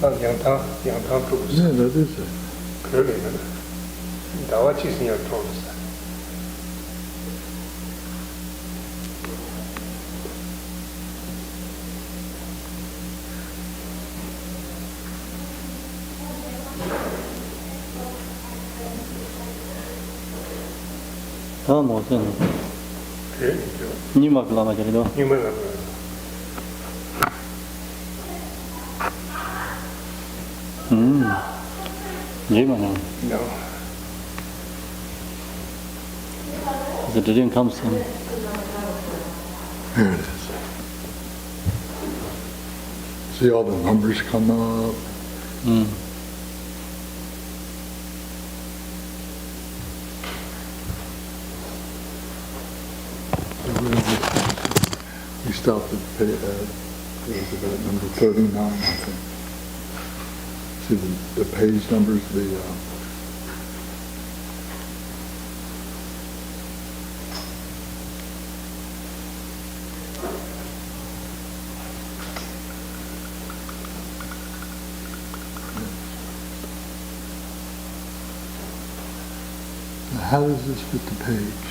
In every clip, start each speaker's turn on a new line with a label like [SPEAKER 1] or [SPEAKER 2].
[SPEAKER 1] 양탕 또
[SPEAKER 2] 네, 나도 있어요.
[SPEAKER 1] 그러려면 나와 지승이 들어오면서
[SPEAKER 3] 더 무슨
[SPEAKER 1] 그래
[SPEAKER 3] 니막 라마 저리도
[SPEAKER 1] 이거는
[SPEAKER 3] 예만은
[SPEAKER 1] no
[SPEAKER 3] the dream comes in.
[SPEAKER 2] Here it is. See all the numbers come up. We stopped at number 39, I think. See the page numbers, how does this fit the page?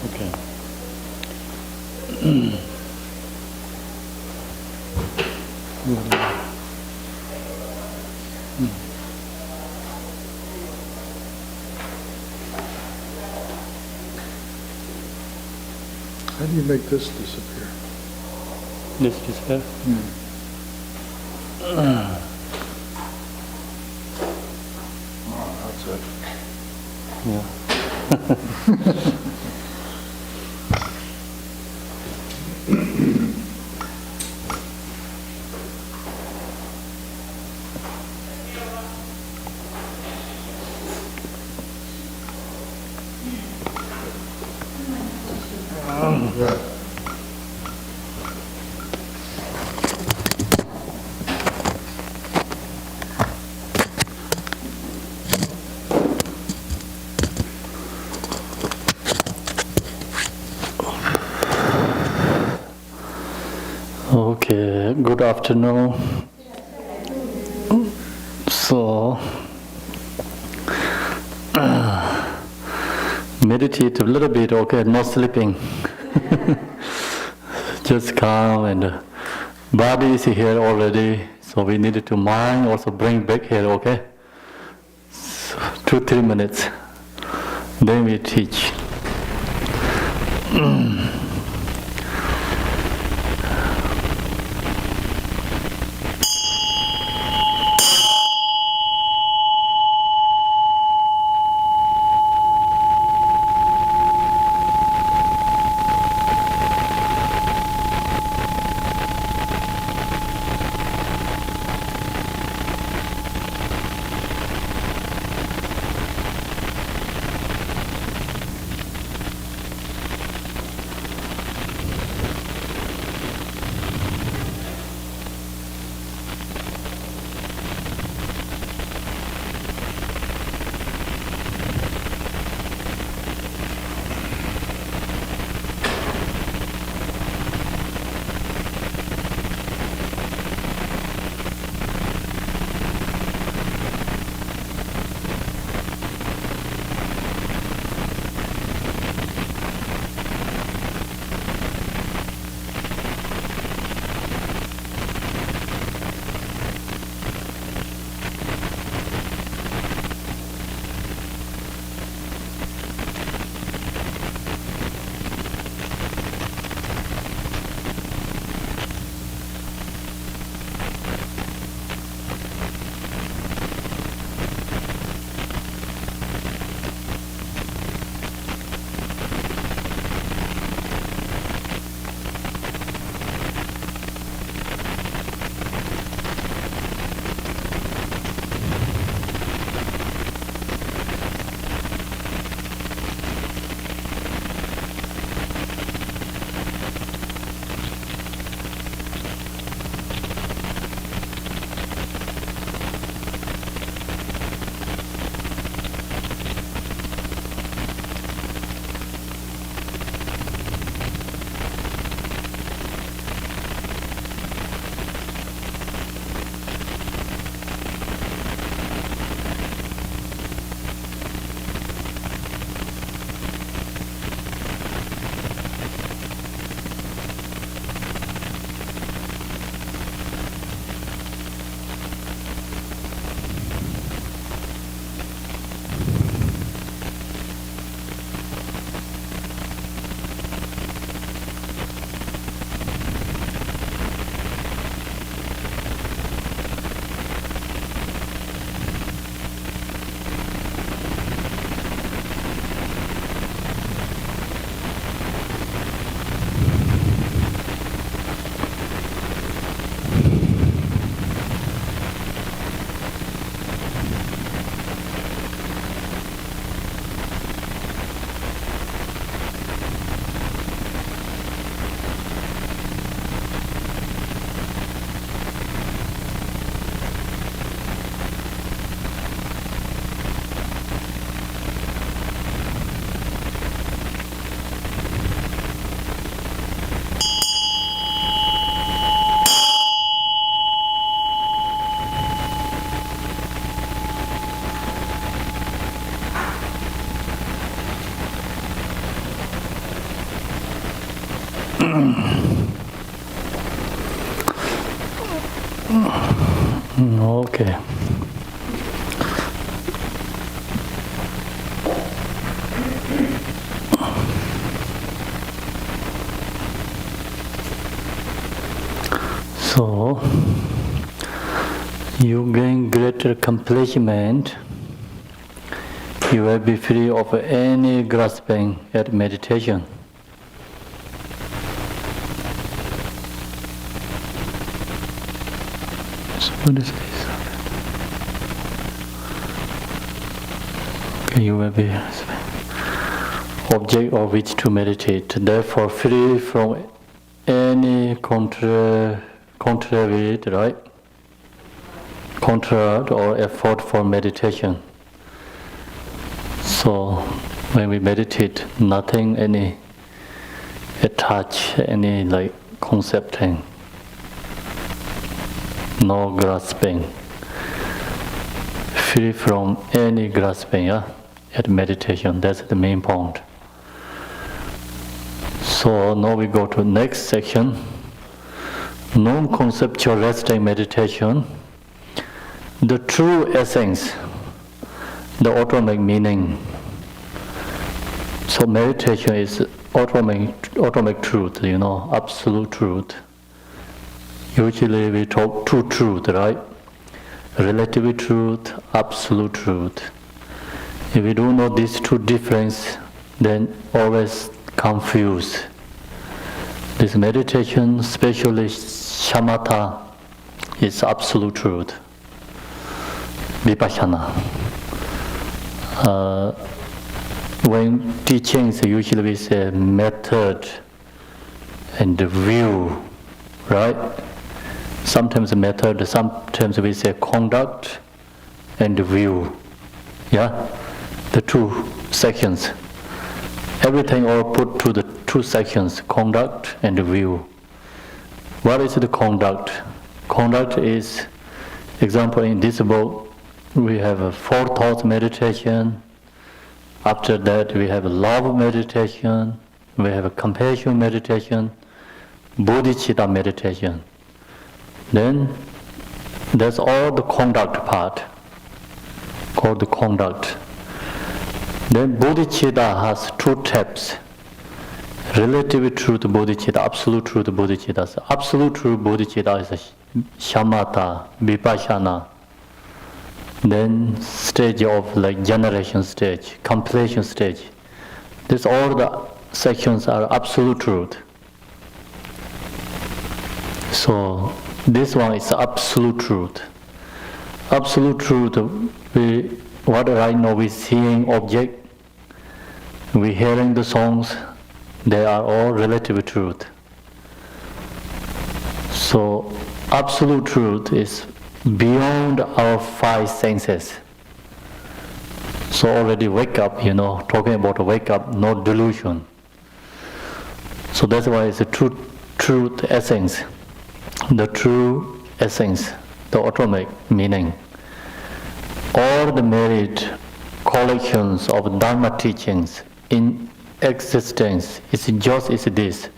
[SPEAKER 3] Okay.
[SPEAKER 2] How do you make this disappear?
[SPEAKER 3] This is her.
[SPEAKER 2] Oh, that's it.
[SPEAKER 3] Yeah.
[SPEAKER 2] Yeah.
[SPEAKER 3] Okay, good afternoon. So, meditate a little bit, okay, no sleeping. Just calm, and body is here already, so we needed to mind also bring back here, okay? So 2-3 minutes, then we teach. Okay. So, you gain greater accomplishment, you will be free of any grasping at meditation. So what is this? Okay, you will be object of which to meditate, therefore free from any contrary, right? Contrast or effort for meditation. So when we meditate, nothing, any attach, any like concepting, no grasping, free from any grasping, yeah? At meditation, that's the main point. So now we go to the next section, non-conceptual resting meditation. The true essence, the ultimate meaning. So meditation is ultimate truth, absolute truth. Usually we talk two truth, right? Relative truth, absolute truth. If we don't know these two difference, then always confused. This meditation, especially shamatha, is absolute truth. Vipassana. When teachings, usually we say method and the view, right? Sometimes method, sometimes we say conduct and the view. Yeah? The two sections. Everything all put to the two sections, conduct and the view. What is the conduct? Conduct is, example in this book, we have a 4 thoughts meditation. After that we have a love meditation, we have a compassion meditation, bodhicitta meditation. Then that's all the conduct part, called the conduct. Then bodhicitta has 2 steps. Relative truth bodhicitta, absolute truth bodhicitta. So absolute truth bodhicitta is shamatha, vipassana. Then stage of like generation stage, completion stage. This all the sections are absolute truth. So this one is absolute truth. Absolute truth, what right now we seeing object, we hearing the songs, they are all relative truth. So absolute truth is beyond our 5 senses. So already wake up, talking about wake up, no delusion. So that's why it's a truth essence. The true essence, the ultimate meaning. All the merit collections of Dharma teachings in existence is this.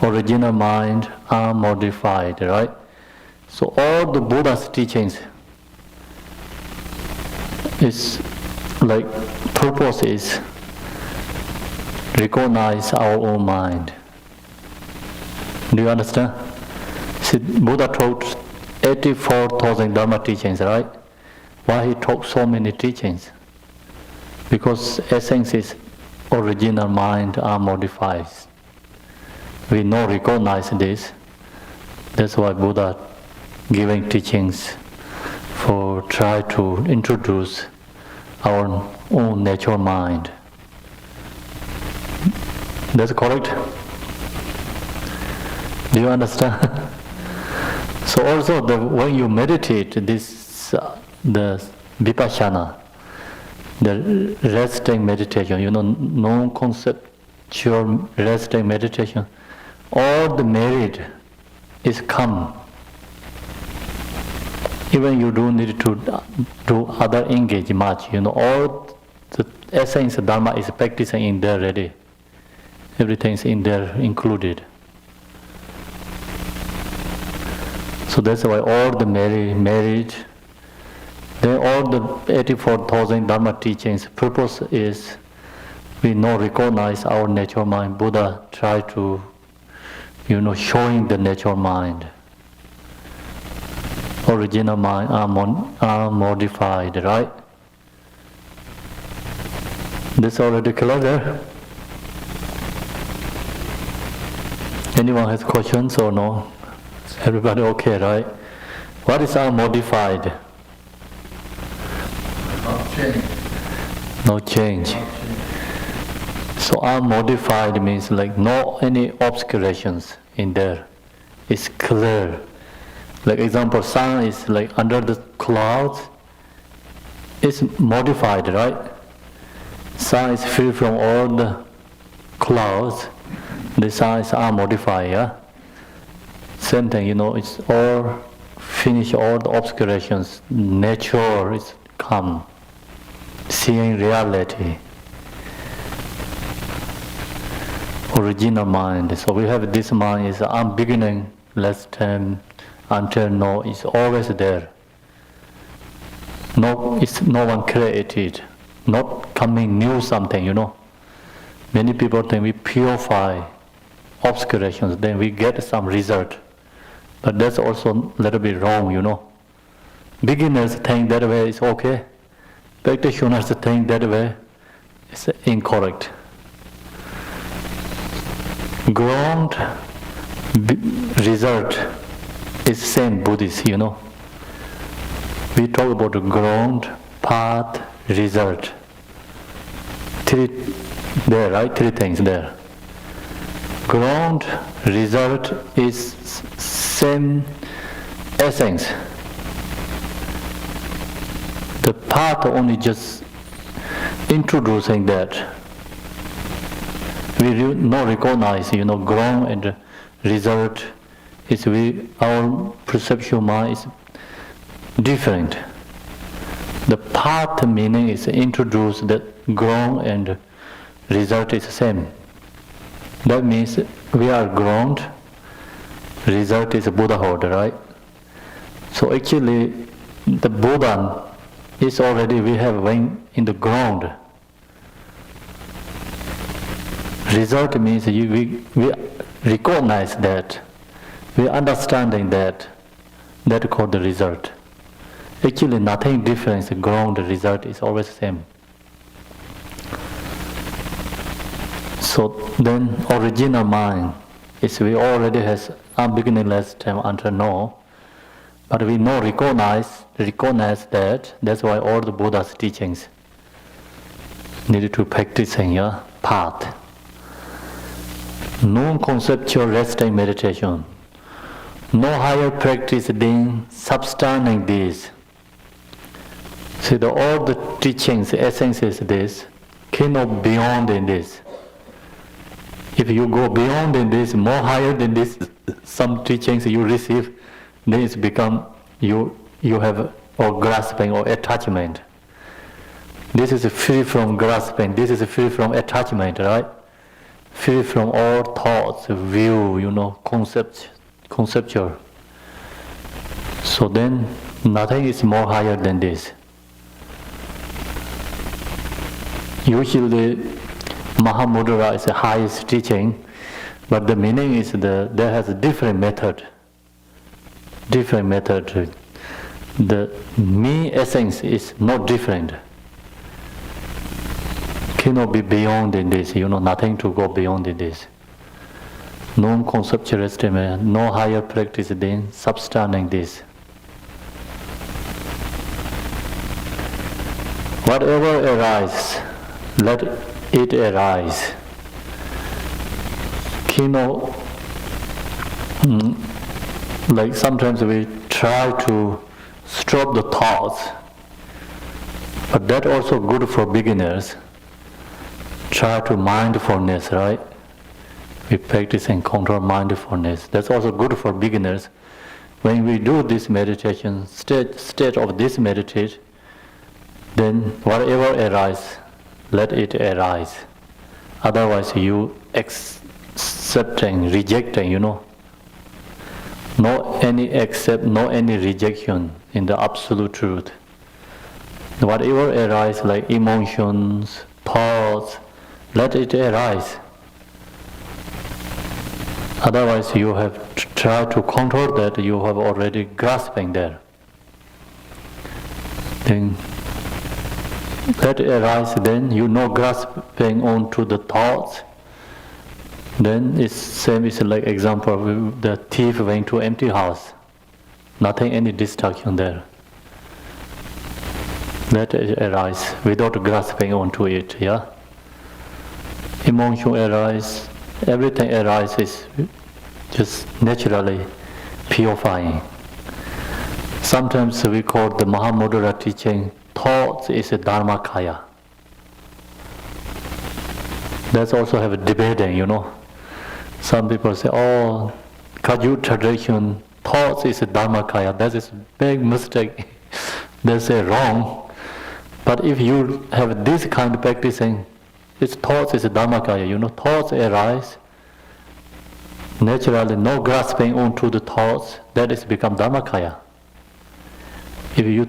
[SPEAKER 3] Original mind unmodified, right? So all the Buddha's teachings is like purpose is recognize our own mind. Do you understand? See, Buddha taught 84,000 Dharma teachings, right? Why he taught so many teachings? Because essence is original mind unmodified. We know, recognize this. That's why Buddha giving teachings for try to introduce our own natural mind. That's correct? Do you understand? So also when you meditate this, the vipassana, the resting meditation, non-conceptual resting meditation, all the merit is come. Even you don't need to do other engage much, all the essence of Dharma is practicing in there already. Everything is in there included. So that's why all the married, then all the 84,000 Dharma teachings, purpose is we know, recognize our natural mind. Buddha tried to, showing the natural mind. Original mind are modified, right? This already clear there? Anyone has questions or no? Everybody okay, right? What is unmodified? No change. So unmodified means like no any obscurations in there. It's clear. Like example, sun is like under the clouds. It's modified, right? Sun is free from all the clouds. The sun is unmodified, yeah? Same thing, it's all finish all the obscurations. Nature is come. Seeing reality. Original mind. So we have this mind is unbeginning, last time until now is always there. No, it's no one created. Not coming new something, Many people think we purify obscurations, then we get some result. But that's also a little bit wrong, Beginners think that way is okay. Practitioners think that way is incorrect. Ground result is same Buddhist, We talk about the ground, path, result. Three there, right? Three things there. Ground, result is same essence. The path only just introducing that. We not recognize, ground and result is our perceptual mind is different. The path meaning is introduced that ground and result is same. That means we are ground, result is Buddhahood, right? So actually the Buddha is already we have went in the ground. Result means we recognize that, we understanding that called the result. Actually nothing different, the ground, the result is always same. So then original mind is we already has unbeginning last time until now, but we know recognize that, that's why all the Buddha's teachings needed to practicing path. Non-conceptual resting meditation. No higher practice than substanding this. See, all the teachings, the essence is this, cannot beyond in this. If you go beyond in this, more higher than this, some teachings you receive, then it's become you have or grasping or attachment. This is free from grasping, this is free from attachment, right? Free from all thoughts, view, conceptual. So then nothing is more higher than this. Usually Mahamudra is the highest teaching, but the meaning is there has a different method. The me essence is not different. Cannot be beyond in this, nothing to go beyond in this. Non-conceptual estimate, no higher practice than substanding this. Whatever arises, let it arise. Like sometimes we try to stop the thoughts, but that also good for beginners. Try to mindfulness, right? We practice and control mindfulness. That's also good for beginners. When we do this meditation, state of this meditation, then whatever arises, let it arise. Otherwise you accepting, rejecting, no any accept, no any rejection in the absolute truth. Whatever arises like emotions, thoughts, let it arise. Otherwise you have to try to control that, you have already grasping there. Then let it arise, then you know grasping onto the thoughts. Then it's same is like example of the thief went to empty house. Nothing, any distraction there. Let it arise without grasping onto it, yeah? Emotion arise, everything arises just naturally purifying. Sometimes we call the Mahamudra teaching, thoughts is a Dharmakaya. That's also have a debating, you know. Some people say, oh, Kagyu tradition, thoughts is a Dharmakaya. That is a big mistake. They say wrong. But if you have this kind of practicing, its thoughts is a Dharmakaya, you know, thoughts arise. Naturally, no grasping onto the thoughts, that is become Dharmakaya. If you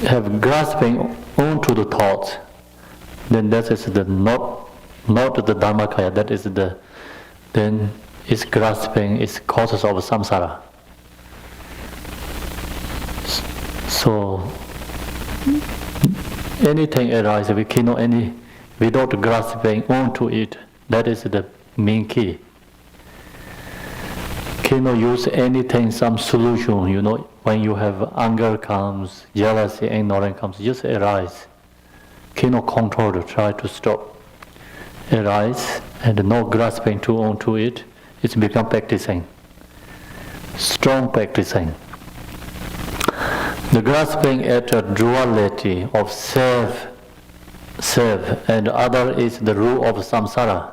[SPEAKER 3] have grasping onto the thoughts, then that is the not the Dharmakaya, that is the, then is grasping, is causes of samsara. So anything arises, we cannot any without grasping onto it, that is the main key. Cannot use anything, some solution, you know, when you have anger comes, jealousy, ignorance comes, just arise. Cannot control it, try to stop. Arise and no grasping onto it, it's become practicing. Strong practicing. The grasping at a duality of self and other is the rule of samsara.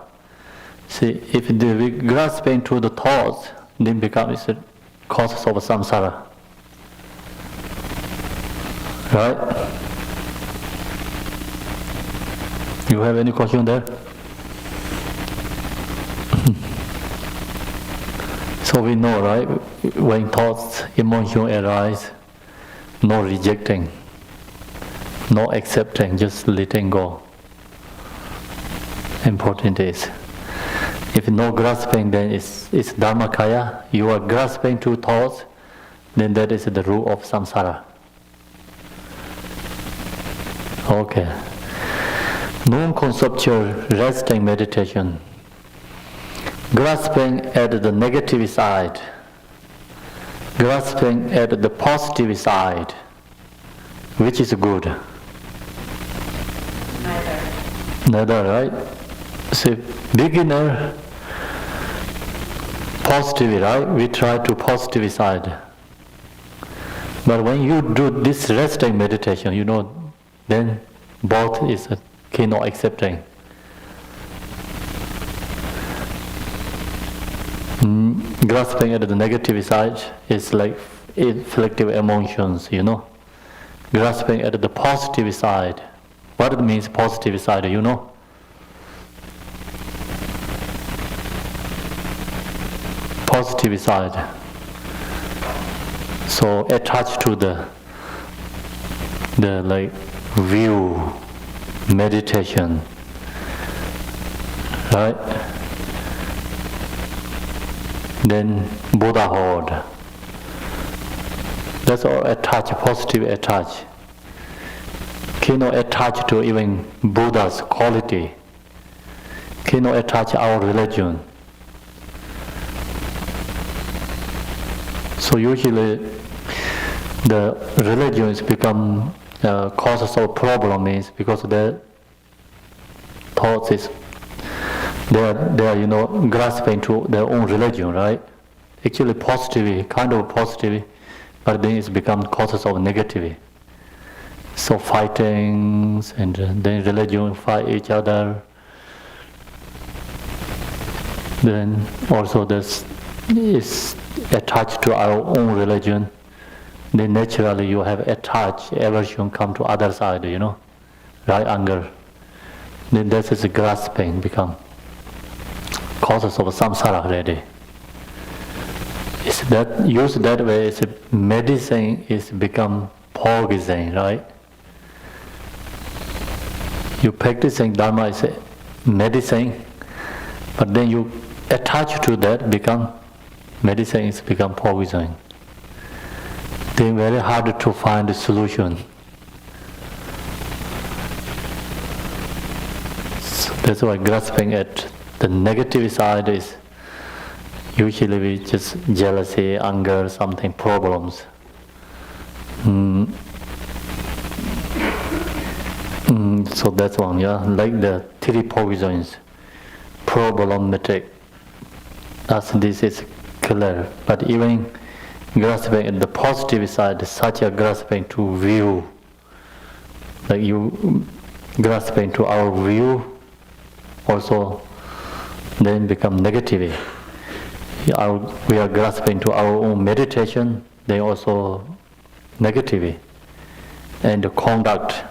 [SPEAKER 3] See, if we grasping to the thoughts, then becomes the causes of samsara. Right? You have any question there? So we know, right? When thoughts, emotion arise, no rejecting, no accepting, just letting go. Important is, if no grasping, then it's Dharmakaya. You are grasping to thoughts, then that is the rule of samsara. Okay. Non-conceptual resting meditation. Grasping at the negative side, grasping at the positive side, which is good? Neither, right? See, beginner, positive, right? We try to positive side. But when you do this resting meditation, you know, then both is cannot accepting. Grasping at the negative side is like inflictive emotions, you know. Grasping at the positive side. What it means positive side, you know? Positive side. So attached to the like view, meditation, right? Then Buddhahood. That's all attached, positive attached. Cannot attach to even Buddha's quality. Cannot attach our religion. So usually the religion is become causes of problem is because their thoughts is they are you know grasping to their own religion, right? Actually positive, kind of positive, but then it's become causes of negativity. So fightings and then religion fight each other. Then also this is attached to our own religion. Then naturally you have attached, aversion come to other side, you know, right? Anger. Then this is grasping become causes of samsara already. It's That used that way is medicine is become poison, right? You practicing Dharma is medicine, but then you attach to that become medicine is become poison. Then very hard to find a solution. So that's why grasping at the negative side is usually we just jealousy, anger, something, problems. So that's one, yeah. Like the three poisons, problematic. As this is clear, but even grasping at the positive side, such a grasping to view, like you grasping to our view, also then become negative. We are grasping to our own meditation, they also negative, and the conduct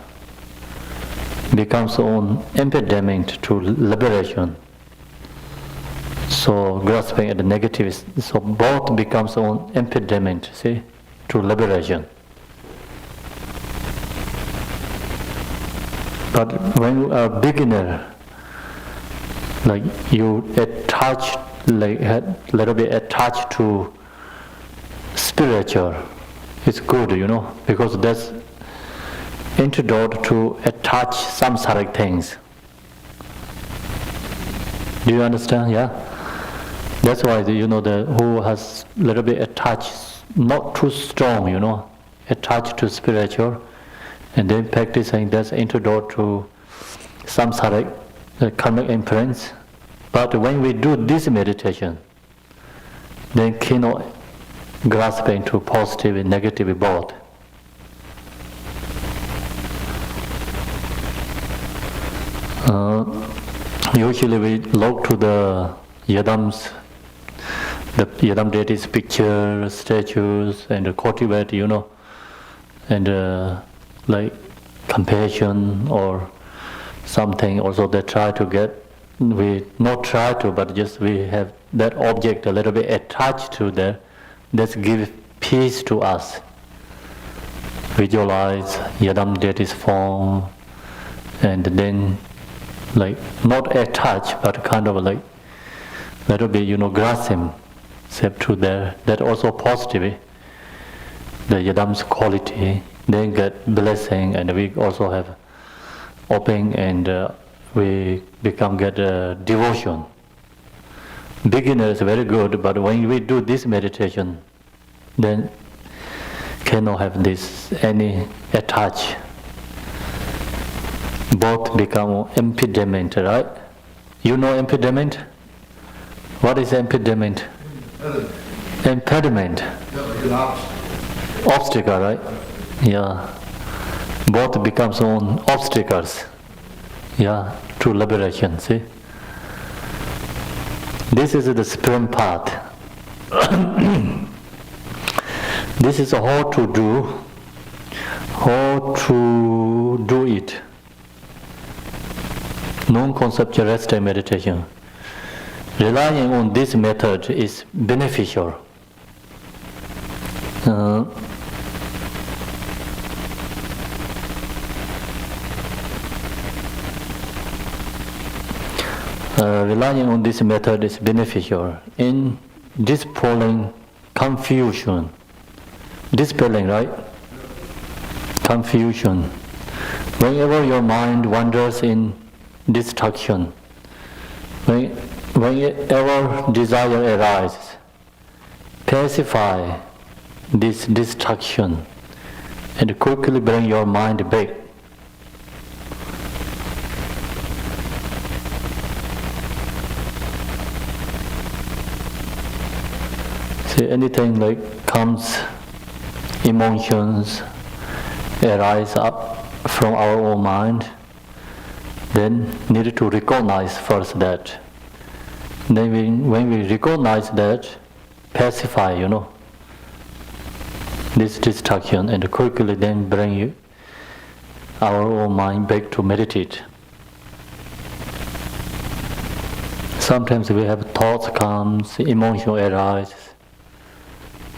[SPEAKER 3] becomes own impediment to liberation. So grasping at the negative, so both becomes own impediment, see, to liberation. But when you are a beginner, like you attach, like a little bit attached to spiritual, it's good, because that's antidote to attach samsaric things. Do you understand? Yeah. That's why the who has little bit attached, not too strong, attached to spiritual, and then practicing that's antidote to samsaric karmic imprints. But when we do this meditation, then cannot grasping to positive and negative both. Usually we look to the yadams, the yadam deities picture, statues, and cultivate, and like compassion or something. Also, they try to get. We not try to, but just we have that object a little bit attached to that. That gives peace to us. Visualize yadam deities form, and then like not attached, but kind of like little bit, grasp him, except to that also positive. The yadam's quality, then get blessing, and we also have open, and we get devotion. Beginner is very good, but when we do this meditation, then cannot have this any attach. Both become impediment, right? You know impediment? What is impediment? Impediment. Obstacle, right? Yeah. Both becomes own obstacles. Yeah, to liberation, see? This is the spring path. This is how to do it. Non-conceptual rest and meditation. Relying on this method is beneficial. Relying on this method is beneficial in dispelling confusion. Dispelling, right? Confusion. Whenever your mind wanders in distraction, whenever desire arises, pacify this distraction and quickly bring your mind back. See, anything like comes, emotions arise up from our own mind, then need to recognize first that. Then when we recognize that, pacify, this distraction, and quickly then bring our own mind back to meditate. Sometimes we have thoughts comes, emotion arises,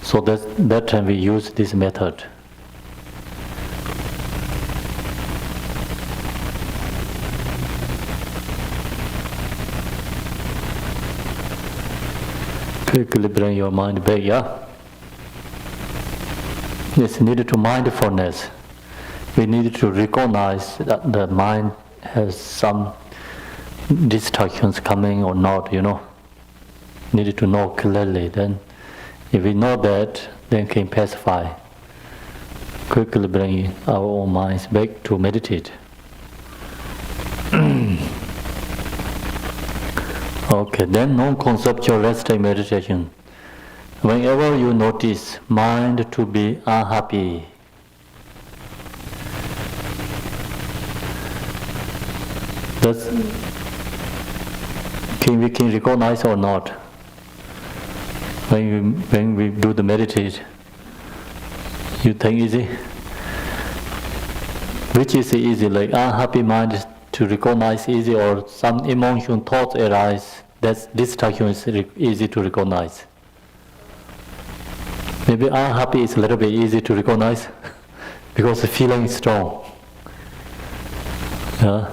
[SPEAKER 3] So that time we use this method. Quickly bring your mind back, yeah? It's needed to mindfulness. We need to recognize that the mind has some distractions coming or not, Needed to know clearly. Then, if we know that, then can pacify. Quickly bring our own minds back to meditate. Okay, then non-conceptual resting meditation. Whenever you notice mind to be unhappy, we can recognize or not when we do the meditate. You think easy? Which is easy, like unhappy mind to recognize easy, or some emotion thoughts arise, that distraction is easy to recognize. Maybe unhappy is a little bit easy to recognize because the feeling is strong. Yeah.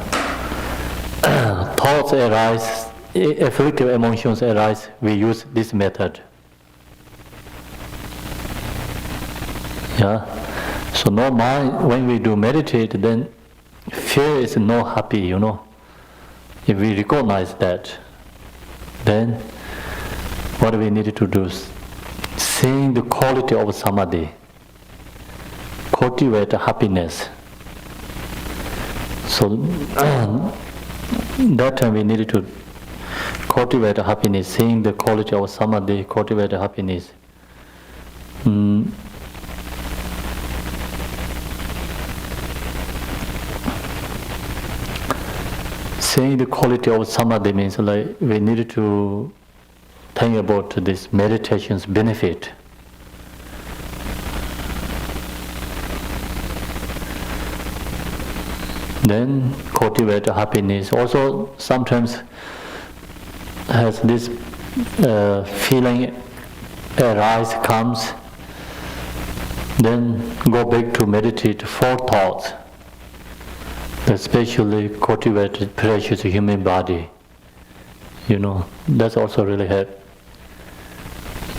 [SPEAKER 3] Thoughts arise, afflictive emotions arise, we use this method. Yeah. So no mind, when we do meditate, then fear is not happy, If we recognize that, then what we need to do is seeing the quality of samadhi, cultivate happiness. So that time we needed to cultivate happiness, seeing the quality of samadhi, cultivate happiness. Seeing the quality of samadhi means like we needed to think about this meditation's benefit. Then cultivate happiness. Also sometimes has this feeling arise, comes, then go back to meditate for thoughts, especially cultivated precious human body. That's also really help.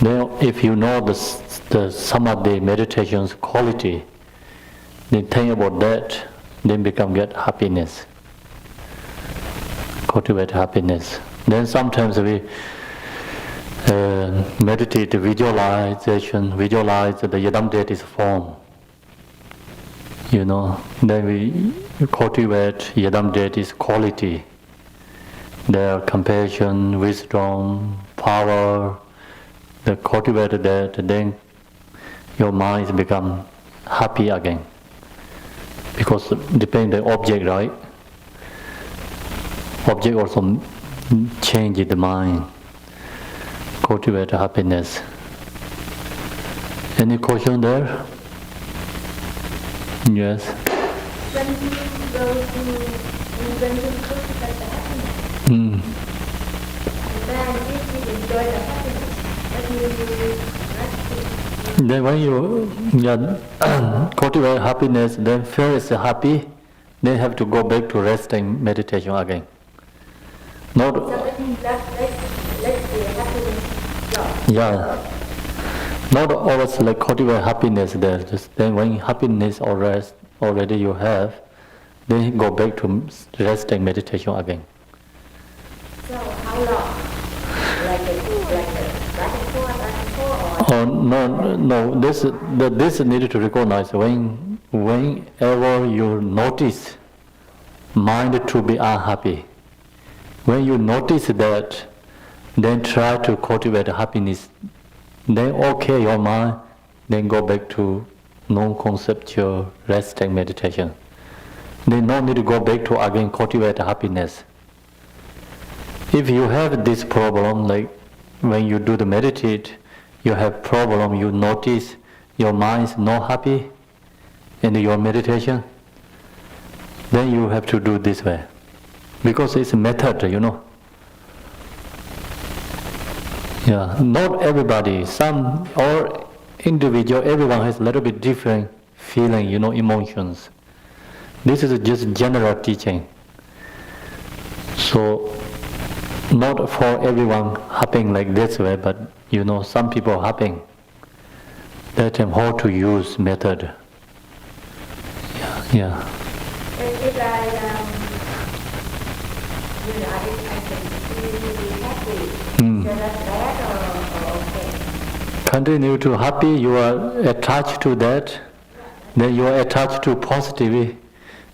[SPEAKER 3] Then if you know the samadhi meditation's quality, then think about that, then get happiness. Cultivate happiness. Then sometimes we meditate visualization, visualize the Yadam deity's form. Then we cultivate Yadam deity's quality, their compassion, wisdom, power. They cultivate that, then your mind become happy again. Because depending on the object, right? Object also changes the mind. Cultivate happiness. Any question there? Yes.
[SPEAKER 4] When you go to cultivate the happiness, and then if you enjoy the happiness, then you do resting.
[SPEAKER 3] Then when you cultivate happiness, then feel is happy, then have to go back to resting meditation again. Not.
[SPEAKER 4] So then let the happiness go.
[SPEAKER 3] Yeah. Not always like cultivate happiness there. Just then when happiness already you have, then go back to resting meditation again.
[SPEAKER 4] So how long? Like back and forth, or?
[SPEAKER 3] Oh no. This needed to recognize whenever you notice mind to be unhappy. When you notice that, then try to cultivate happiness. Then okay your mind, then go back to non-conceptual resting meditation. Then no need to go back to again cultivate happiness. If you have this problem, like when you do the meditate, you have problem, you notice your mind is not happy in your meditation, then you have to do this way. Because it's a method, Yeah, not everybody, some or individual, everyone has a little bit different feeling, emotions. This is just general teaching. So, not for everyone happening like this way, but some people happening. That time how to use method. Yeah.
[SPEAKER 4] If I can be happy, so that's bad or okay?
[SPEAKER 3] Continue to happy, you are attached to that, then you are attached to positive,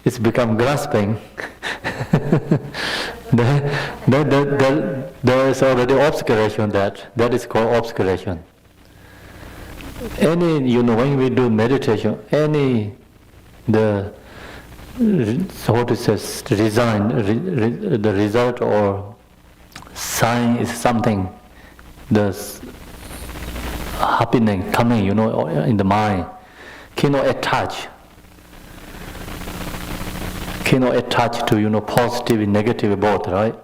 [SPEAKER 3] it's become grasping. then there is already obscuration, that is called obscuration. Any, when we do meditation, the result or sign is something, the happening, coming, in the mind, cannot attach to, positive, negative both, right?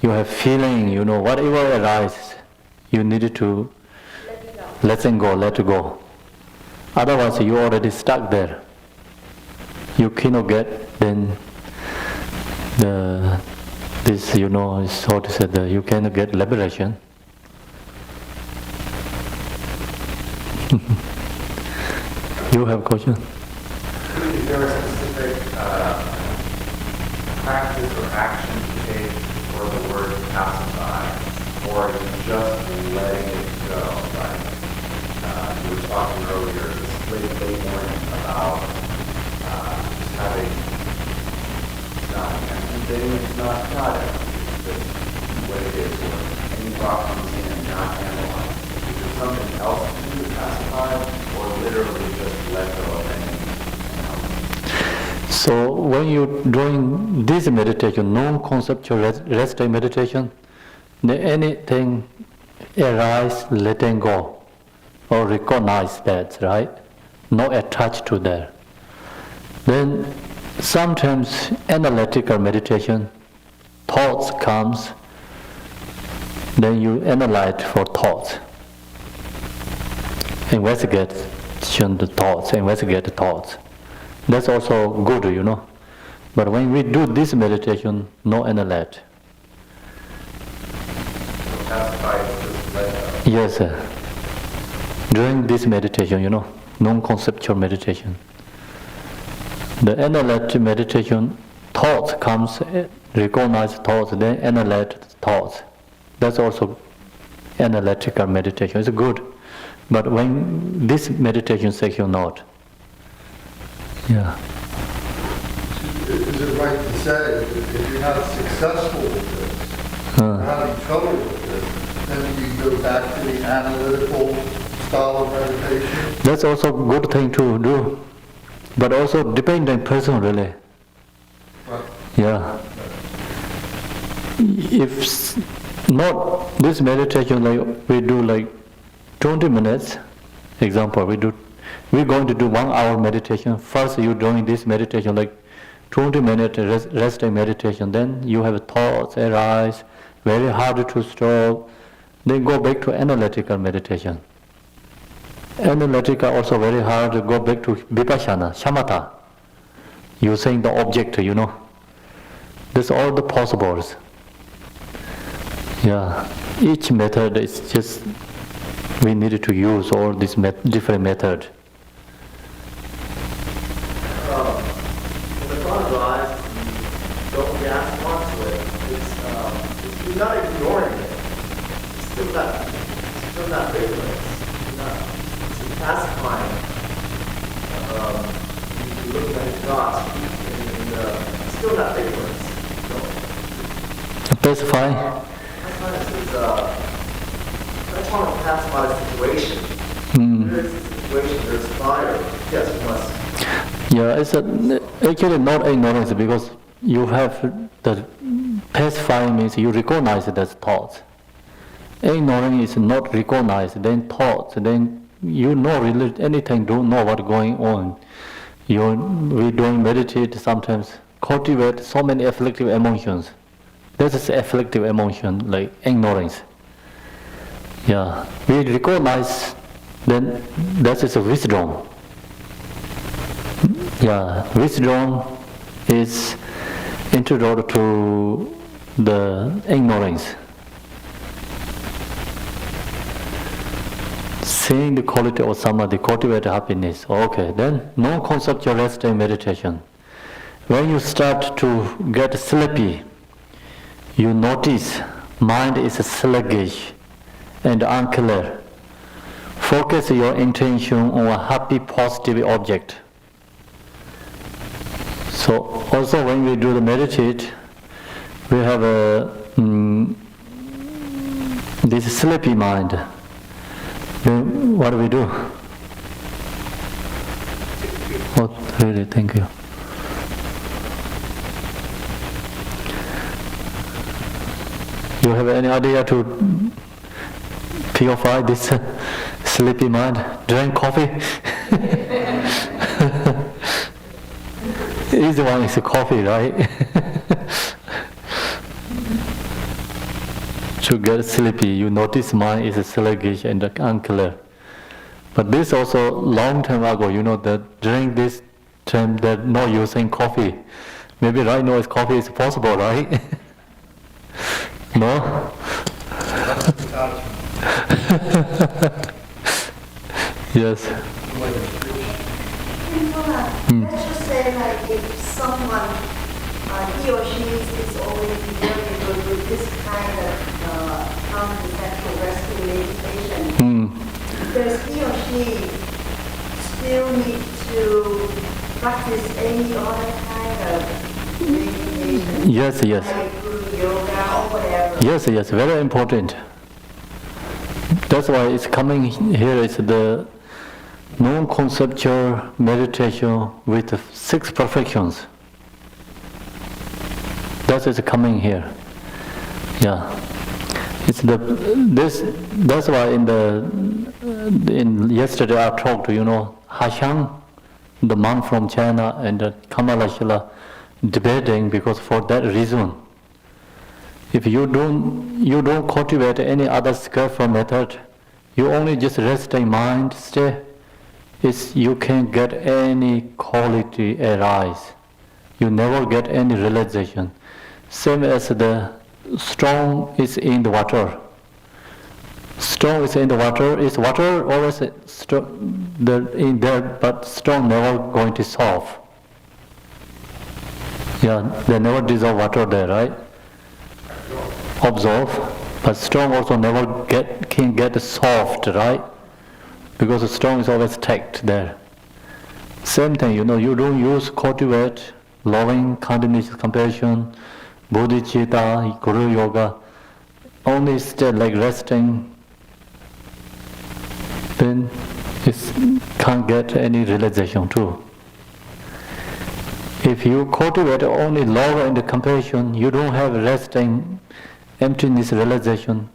[SPEAKER 3] You have feeling, whatever arises, you need to let it go. Otherwise, you already stuck there. You cannot get then you cannot get liberation. You have a question?
[SPEAKER 5] Is there a specific practice or action to take for the word pacify, or is it just letting it go? Like you were talking earlier, this late morning about just having and then it's not just what it is, or any thought comes in and not analyze. Is there something else to do to pacify, or literally just let go of anything?
[SPEAKER 3] So when you're doing this meditation, non-conceptual rest day meditation, then anything arise, letting go, or recognize that, right? Not attached to that. Then sometimes analytical meditation, thoughts comes, then you analyze for thoughts. Investigate the thoughts. That's also good, But when we do this meditation, no analyze. Yes, sir. During this meditation, non-conceptual meditation. The analytic meditation, thoughts comes, recognize thoughts, then analyze thoughts. That's also analytical meditation. It's good. But when this meditation section, not. Yeah.
[SPEAKER 6] Is it right to say if you're not successful with this, or having trouble with this, then you go back to the analytical style of meditation?
[SPEAKER 3] That's also a good thing to do. But also depends on person, really.
[SPEAKER 6] Right.
[SPEAKER 3] Yeah. If not this meditation, like we do like 20 minutes, example, we're going to do 1 hour meditation. First you're doing this meditation like 20 minutes rest day meditation, then you have thoughts arise, very hard to stop, then go back to analytical meditation. Analytical also very hard to go back to vipassana, shamatha. You're saying the object, That's all the possibles. Yeah, each method is just, we need to use all these different methods.
[SPEAKER 7] When the thought arises, don't react onto it. You're not ignoring it. It's still not vigilance. It's pacifying. You look at your thoughts, and it's still not vigilance.
[SPEAKER 3] Pacify?
[SPEAKER 7] That's how to pacify the situation. There is a situation, there's fire. Yes, we must.
[SPEAKER 3] Yeah, it's actually not ignorance, because you have the pacifying means you recognize it as thoughts. Ignoring is not recognized, then thoughts, then really anything, don't know what's going on. We don't meditate sometimes, cultivate so many afflictive emotions. This is afflictive emotion, like ignorance. Yeah, we recognize then that is a wisdom. Yeah, wisdom is introduced to the ignorance. Seeing the quality of samadhi, cultivate happiness. Okay, then non-conceptual resting meditation. When you start to get sleepy, you notice mind is sluggish and unclear. Focus your intention on a happy, positive object. So also when we do the meditate, we have this sleepy mind. Then what do we do? Oh, really, thank you. You have any idea to purify this sleepy mind? Drink coffee? Easy one is coffee, right? To get sleepy, you notice mind is sluggish and unclear. But this also long time ago, that during this time they're not using coffee. Maybe right now coffee is possible, right? No? Yes.
[SPEAKER 8] Let's just say like if someone, he or she is already very good with this kind of conceptual rescue meditation, does he or she still need to practice any other kind of meditation?
[SPEAKER 3] Yes.
[SPEAKER 8] Like through yoga or whatever?
[SPEAKER 3] Yes, very important. That's why it's coming here is the non-conceptual meditation with 6 perfections. That is coming here. Yeah. It's that's why in yesterday I talked to Hashang, the monk from China, and Kamalashila debating because for that reason. If you don't cultivate any other skillful method, you only just rest in mind, stay, you can't get any quality arise. You never get any realization. Same as the stone is in the water. Stone is in the water. Is water always in there, but stone never going to dissolve. Yeah, they never dissolve water there, right? Absorb, but stone also never can get soft, right? Because the stone is always tacked there. Same thing, you don't cultivate loving, kindness, compassion, bodhicitta, guru yoga, only stay like resting, then it can't get any realization too. If you cultivate only love and compassion, you don't have resting, emptiness realization,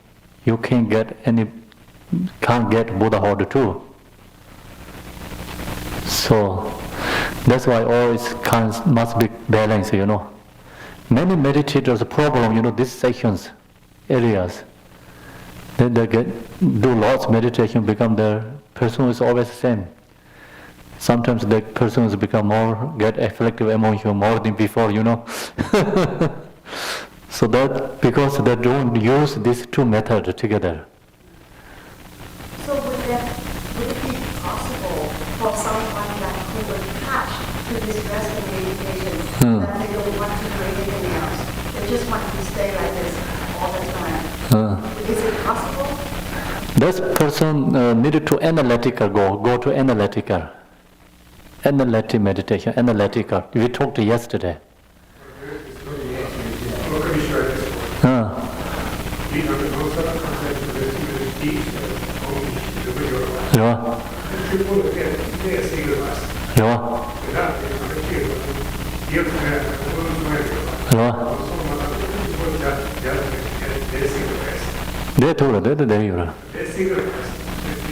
[SPEAKER 3] you can't get Buddhahood too. So that's why always must be balanced, Many meditators problem, these sections, areas. Then they do lots of meditation, become their person is always the same. Sometimes the persons get afflictive emotion more than before, So that because they don't use these 2 methods together.
[SPEAKER 8] So would it be possible for someone who would attach to this resting meditation that they don't want to do anything else? They just want to stay like this all the time. Is it possible?
[SPEAKER 3] This person needed to go to analytical meditation, analytical. We talked yesterday.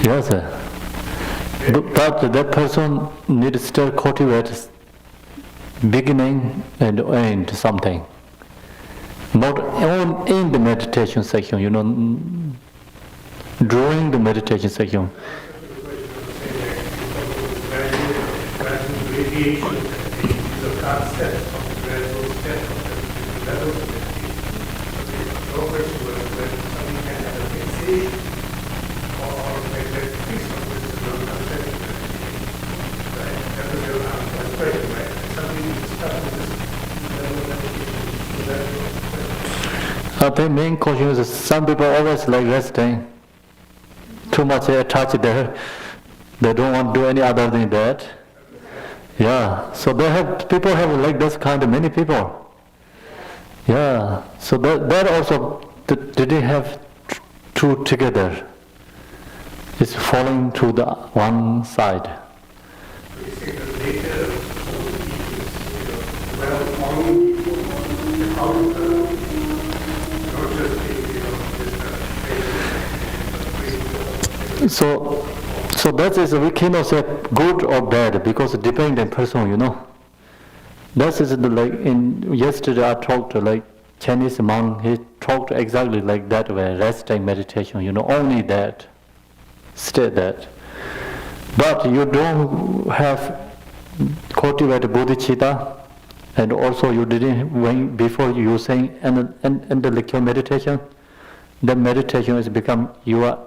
[SPEAKER 3] Yes, sir. But that person needs to still cultivate beginning and end something. Not in the meditation section, during the meditation section.
[SPEAKER 1] deviation of meditation is a concept of the gradual step of the levels of meditation. So the question was whether somebody can have a fixation or like that fixed on this is not concept of meditation. Right? That was your question, right? Somebody is stuck with this level of meditation. So that's your question.
[SPEAKER 3] The main question is some people always like resting. Too much attached there. They don't want to do any other than that. Yeah. So people have like this kind of many people. Yeah. So that also didn't have two together. It's falling to the one side.
[SPEAKER 1] You see the nature of well-formed people, not just
[SPEAKER 3] So that is, we cannot say good or bad because it depends on person, you know. That is yesterday I talked to like Chinese monk, he talked exactly like that way, resting meditation, you know, only that, stay that. But you don't have cultivated bodhicitta, and also you didn't, before you saying and the liquid meditation, the meditation has become, you are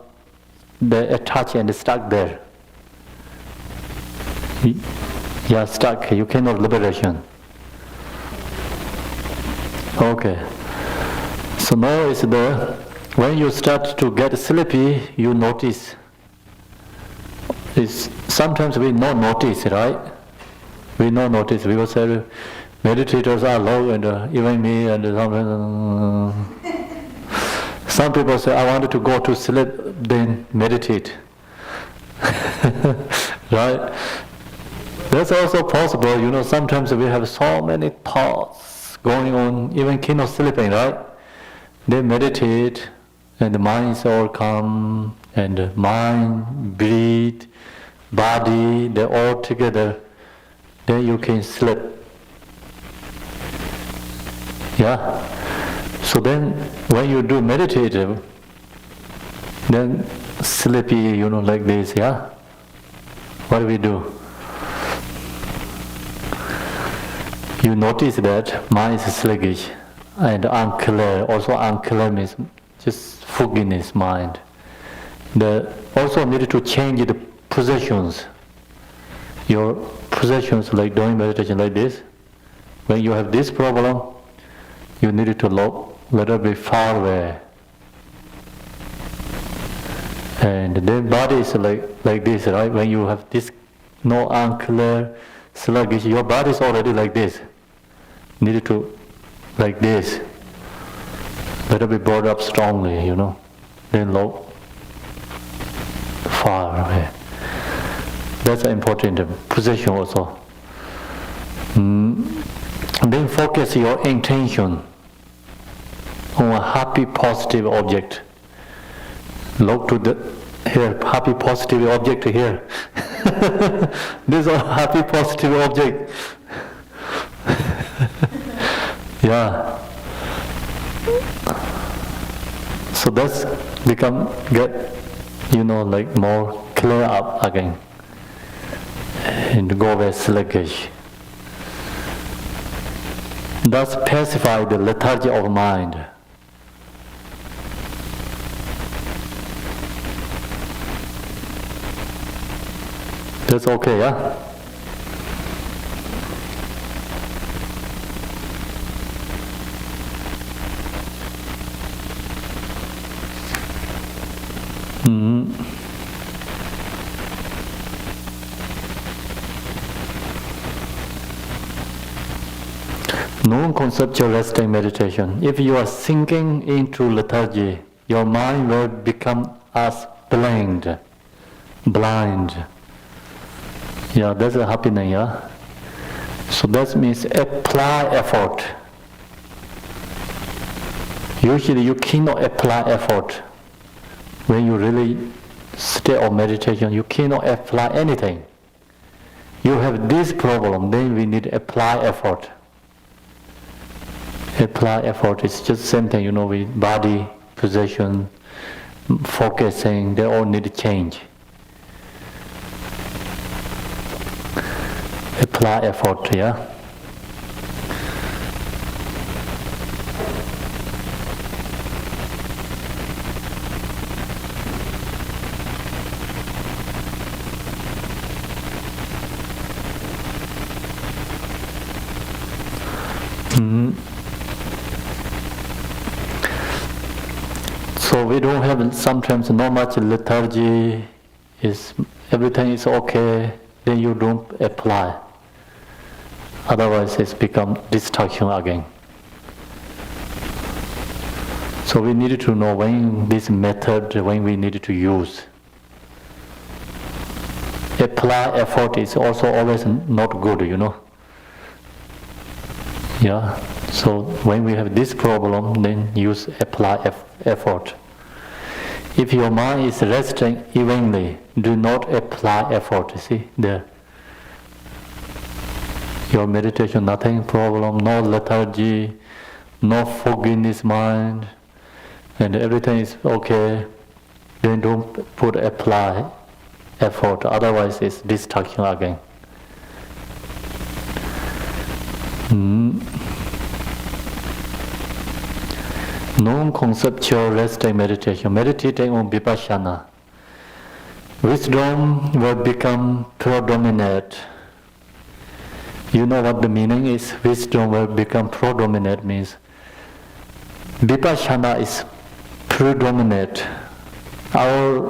[SPEAKER 3] attached and stuck there. You are stuck, you cannot liberation. Okay. So now is when you start to get sleepy, you notice. Sometimes we not notice, right? We not notice because meditators are low, and even me, and some people say, I wanted to go to sleep, then meditate. Right? That's also possible, you know, sometimes we have so many thoughts going on, even cannot sleeping, right? They meditate, and the mind is all calm, and the mind, breathe, body, they're all together. Then you can sleep. Yeah? So then, when you do meditative, then sleepy, you know, like this, yeah? What do we do? You notice that mind is sluggish and unclear. Also unclear means just fogginess mind. Also need to change the positions. Your positions, like doing meditation like this. When you have this problem, you need to look a little bit far away. And then body is like this, right? When you have this no unclear, sluggish, your body is already like this. Need to like this. Little bit brought up strongly, you know. Then look far away. That's an important position also. Then focus your intention on a happy, positive object. Look to here, happy, positive object here. This is a happy, positive object. Yeah. So that's get, you know, like more clear up again. And go away sluggish. Thus pacify the lethargy of mind. That's okay, yeah? Non-conceptual resting meditation. If you are sinking into lethargy, your mind will become as blind. Yeah, that's a happening, yeah? So that means apply effort. Usually you cannot apply effort. When you really stay on meditation, you cannot apply anything. You have this problem, then we need to apply effort. Apply effort is just same thing, you know, with body, position, focusing, they all need to change. apply effort, yeah. So we don't have sometimes not much lethargy, everything is okay, then you don't apply. Otherwise it's become distraction again. So we needed to know when this method, when we needed to use. Apply effort is also always not good, Yeah. So when we have this problem, then use apply effort. If your mind is resting evenly, do not apply effort. See there. Your meditation, nothing problem, no lethargy, no fogginess mind, and everything is okay. Then don't put apply effort. Otherwise, it's distraction again. Non-conceptual resting meditation, meditating on vipassana. Wisdom will become predominant. You know what the meaning is? Wisdom will become predominant means vipassana is predominant. Our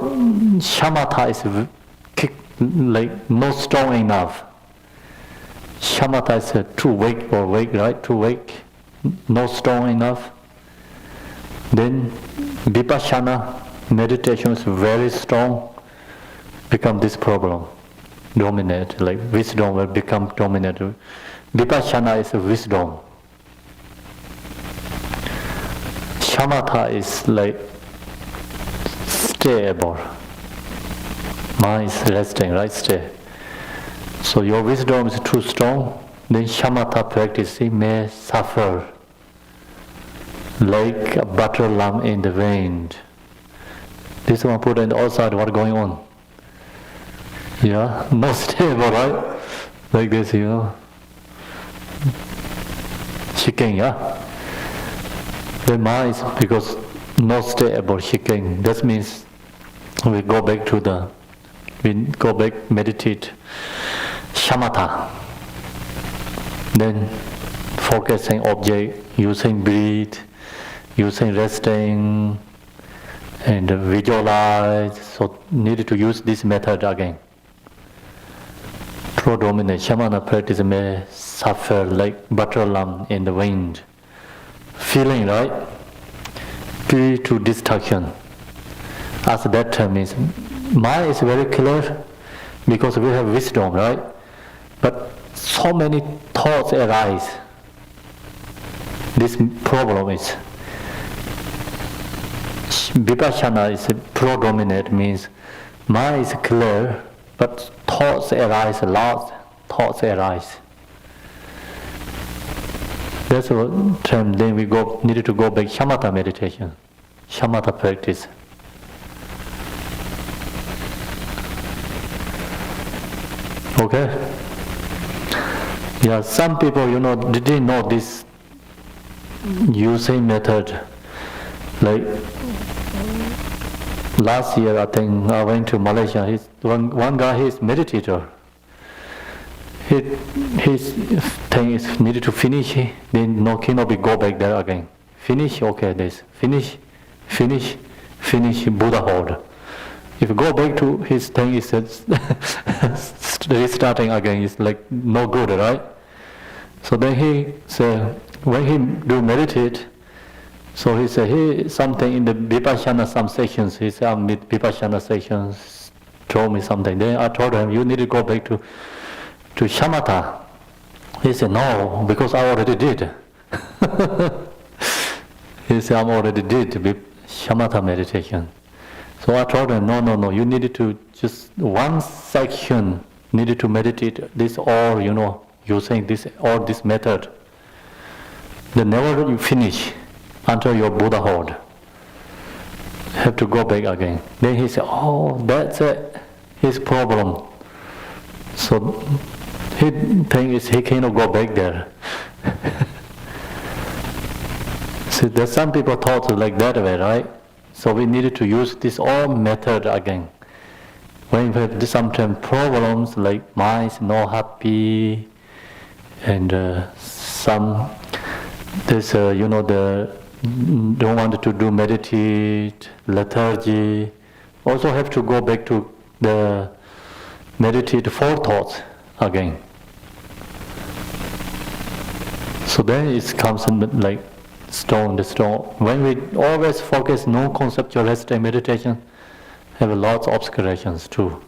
[SPEAKER 3] shamatha is not strong enough. Shamatha is too weak or weak, right? Too weak, not strong enough. Then vipassana meditation is very strong, become this problem, dominate, like wisdom will become dominant. Vipassana is wisdom. Shamatha is like stable. Mind is resting, right? Stay. So your wisdom is too strong, then shamatha practice may suffer. Like a butter lump in the vein. This one put on the outside, what's going on? Yeah, not stable, right? Like this, Shaking, yeah? The mind is because not stable, shaking. That means we go back meditate shamatha. Then focusing object, using breathe, using resting and visualize. So needed to use this method again. Predominant shamana practice may suffer like butter lump in the wind. Feeling, right? Due to distraction. As that term means mind is very clear because we have wisdom, right? But so many thoughts arise. This problem is vipassana is predominant means mind is clear, but thoughts arise, lots thoughts arise. That's what term. Then we needed to go back shamatha meditation, shamatha practice. Okay. Yeah, some people didn't know this using method. Like last year, I think I went to Malaysia. One guy, he's meditator. His thing is needed to finish. Then cannot be go back there again. Finish, okay. This finish, Buddha hold. If you go back to his thing, he says restarting again is like no good, right? So then he said when he do meditate. So he said, hey, something in the vipassana, some sections, he said, vipassana sections told me something. Then I told him, you need to go back to shamatha. He said, no, because I already did. He said, I already did shamatha meditation. So I told him, no, you needed to just one section, needed to meditate this all, using this method. Then never you finish until your Buddha hold. Have to go back again. Then he said, oh, that's it, his problem. So He thinks he cannot go back there. So there's some people thought like that way, right? So we needed to use this all method again. When we have sometimes problems like mind is not happy, and there's don't want to do meditate, lethargy. Also have to go back to the meditate four thoughts again. So then it comes in like stone. When we always focus non-conceptual rest and meditation, have lots of obscurations too.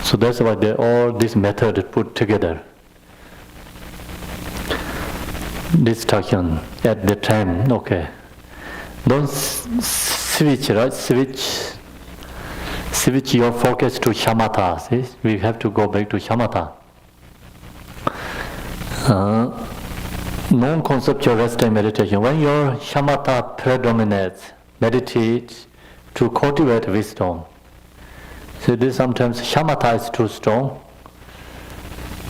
[SPEAKER 3] So that's why all this method is put together. Distraction at the time, okay. Don't switch, right? Switch your focus to shamatha. See, we have to go back to shamatha. Non-conceptual rest and meditation. When your shamatha predominates, meditate to cultivate wisdom. So this sometimes shamatha is too strong,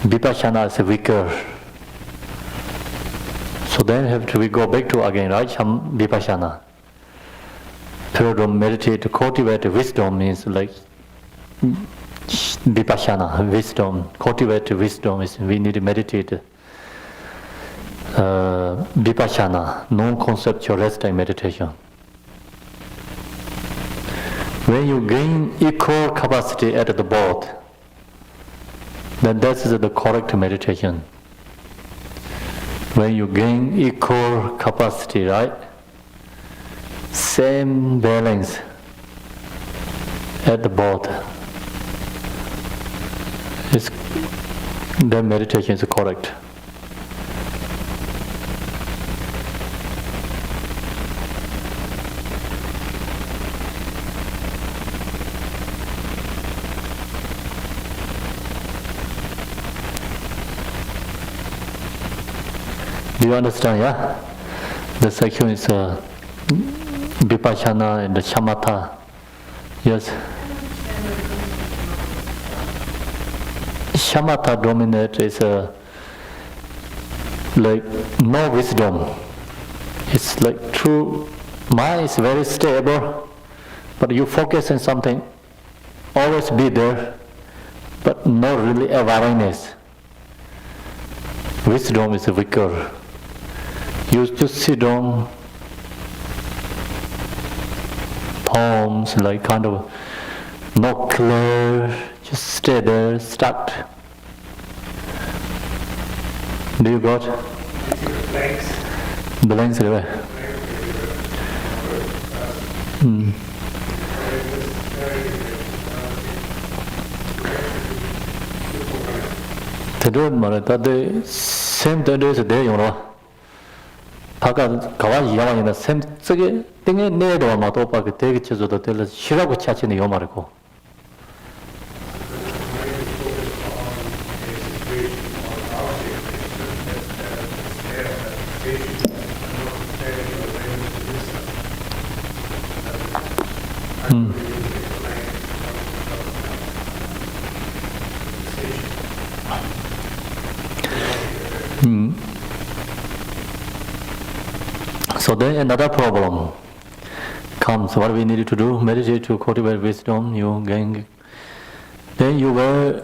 [SPEAKER 3] vipassana is weaker. So then we go back to again, right? Vipassana. Meditate to cultivate wisdom means like vipassana, wisdom. Cultivate wisdom is we need to meditate. Vipassana, non-conceptual rest and meditation. When you gain equal capacity at the both, then that is the correct meditation. When you gain equal capacity, right? Same balance at the both. The meditation is correct. Do you understand, yeah? The section is vipassana and the shamatha. Yes? Shamatha dominate is like no wisdom. It's like true, mind is very stable, but you focus on something, always be there, but not really awareness. Wisdom is weaker. You just sit on palms, like kind of not clear, just stay there, stuck. Do you got? Blanks away. Thế đó mà ta đây xem tới đây sẽ để dùng rồi. 아까 가와이 야와이나 샘 쓰게 땡에 내도 아마 또 오빠 그 대기 쳐줘도 될래 싫어하고 차치는 요 말이고. So then another problem comes. What we need to do? Meditate to cultivate wisdom. You gain. Then you were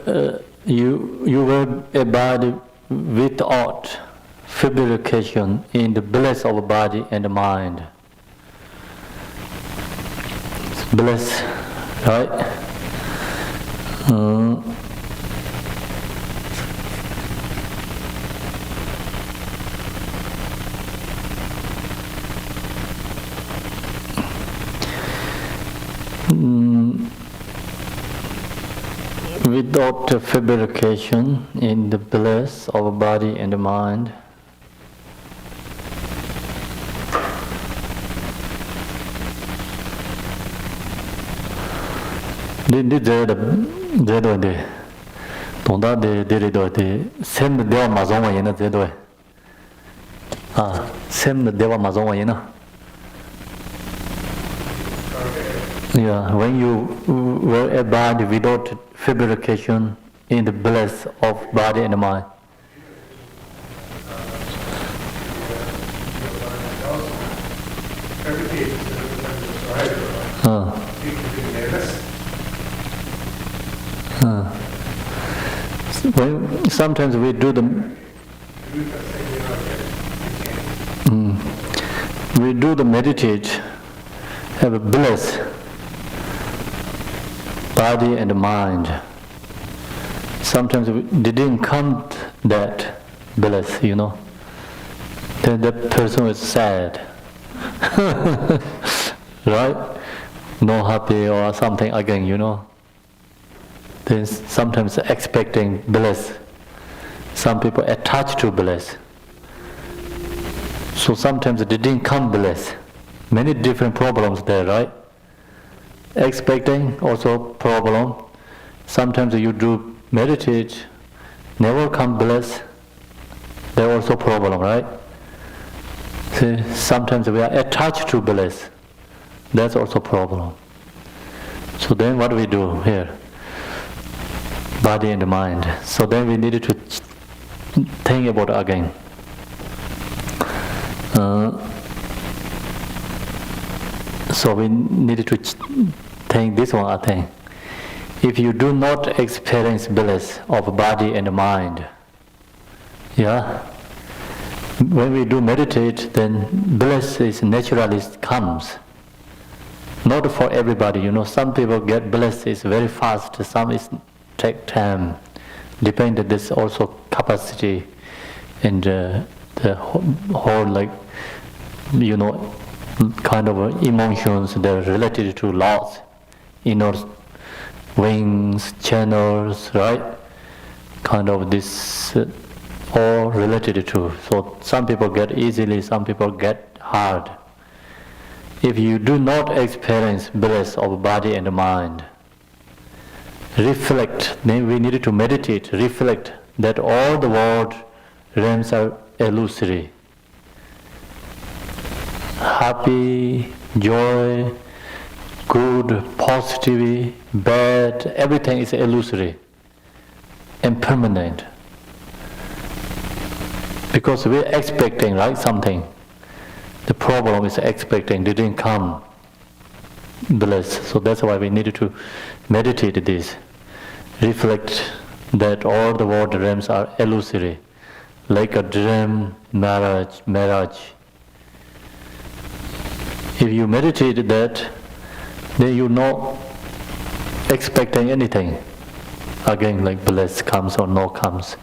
[SPEAKER 3] a body without fabrication in the bliss of body and mind. It's bliss, right? Without fabrication in the bliss of body and the mind. Yeah, when you were a body without fabrication in the bliss of body and mind. Sometimes we do the meditate, have a bliss, body and mind. Sometimes we didn't come that bliss, Then the person is sad, right? No happy or something again, Then sometimes expecting bliss. Some people attach to bliss. So sometimes it didn't come bliss. Many different problems there, right? Expecting also problem. Sometimes you do meditate, never come bliss. There also problem, right? See, sometimes we are attached to bliss. That's also problem. So then what we do here? Body and mind. So then we needed to think about again. So we needed to think this one, I think. If you do not experience bliss of body and mind, when we do meditate, then bliss is naturally comes. Not for everybody, some people get bliss is very fast, some is take time. Dependent, there's also capacity and the whole kind of emotions that are related to loss, wings, channels, right? Kind of this all related to. So some people get easily, some people get hard. If you do not experience bliss of body and mind, reflect, then we need to meditate, reflect that all the world realms are illusory. Happy, joy, good, positivity, bad, everything is illusory, impermanent. Because we're expecting, right, something. The problem is expecting, didn't come bliss. So that's why we needed to meditate this. Reflect that all the world realms are illusory, like a dream, mirage. If you meditate that, then you're not expecting anything. Again, like bliss comes or no comes.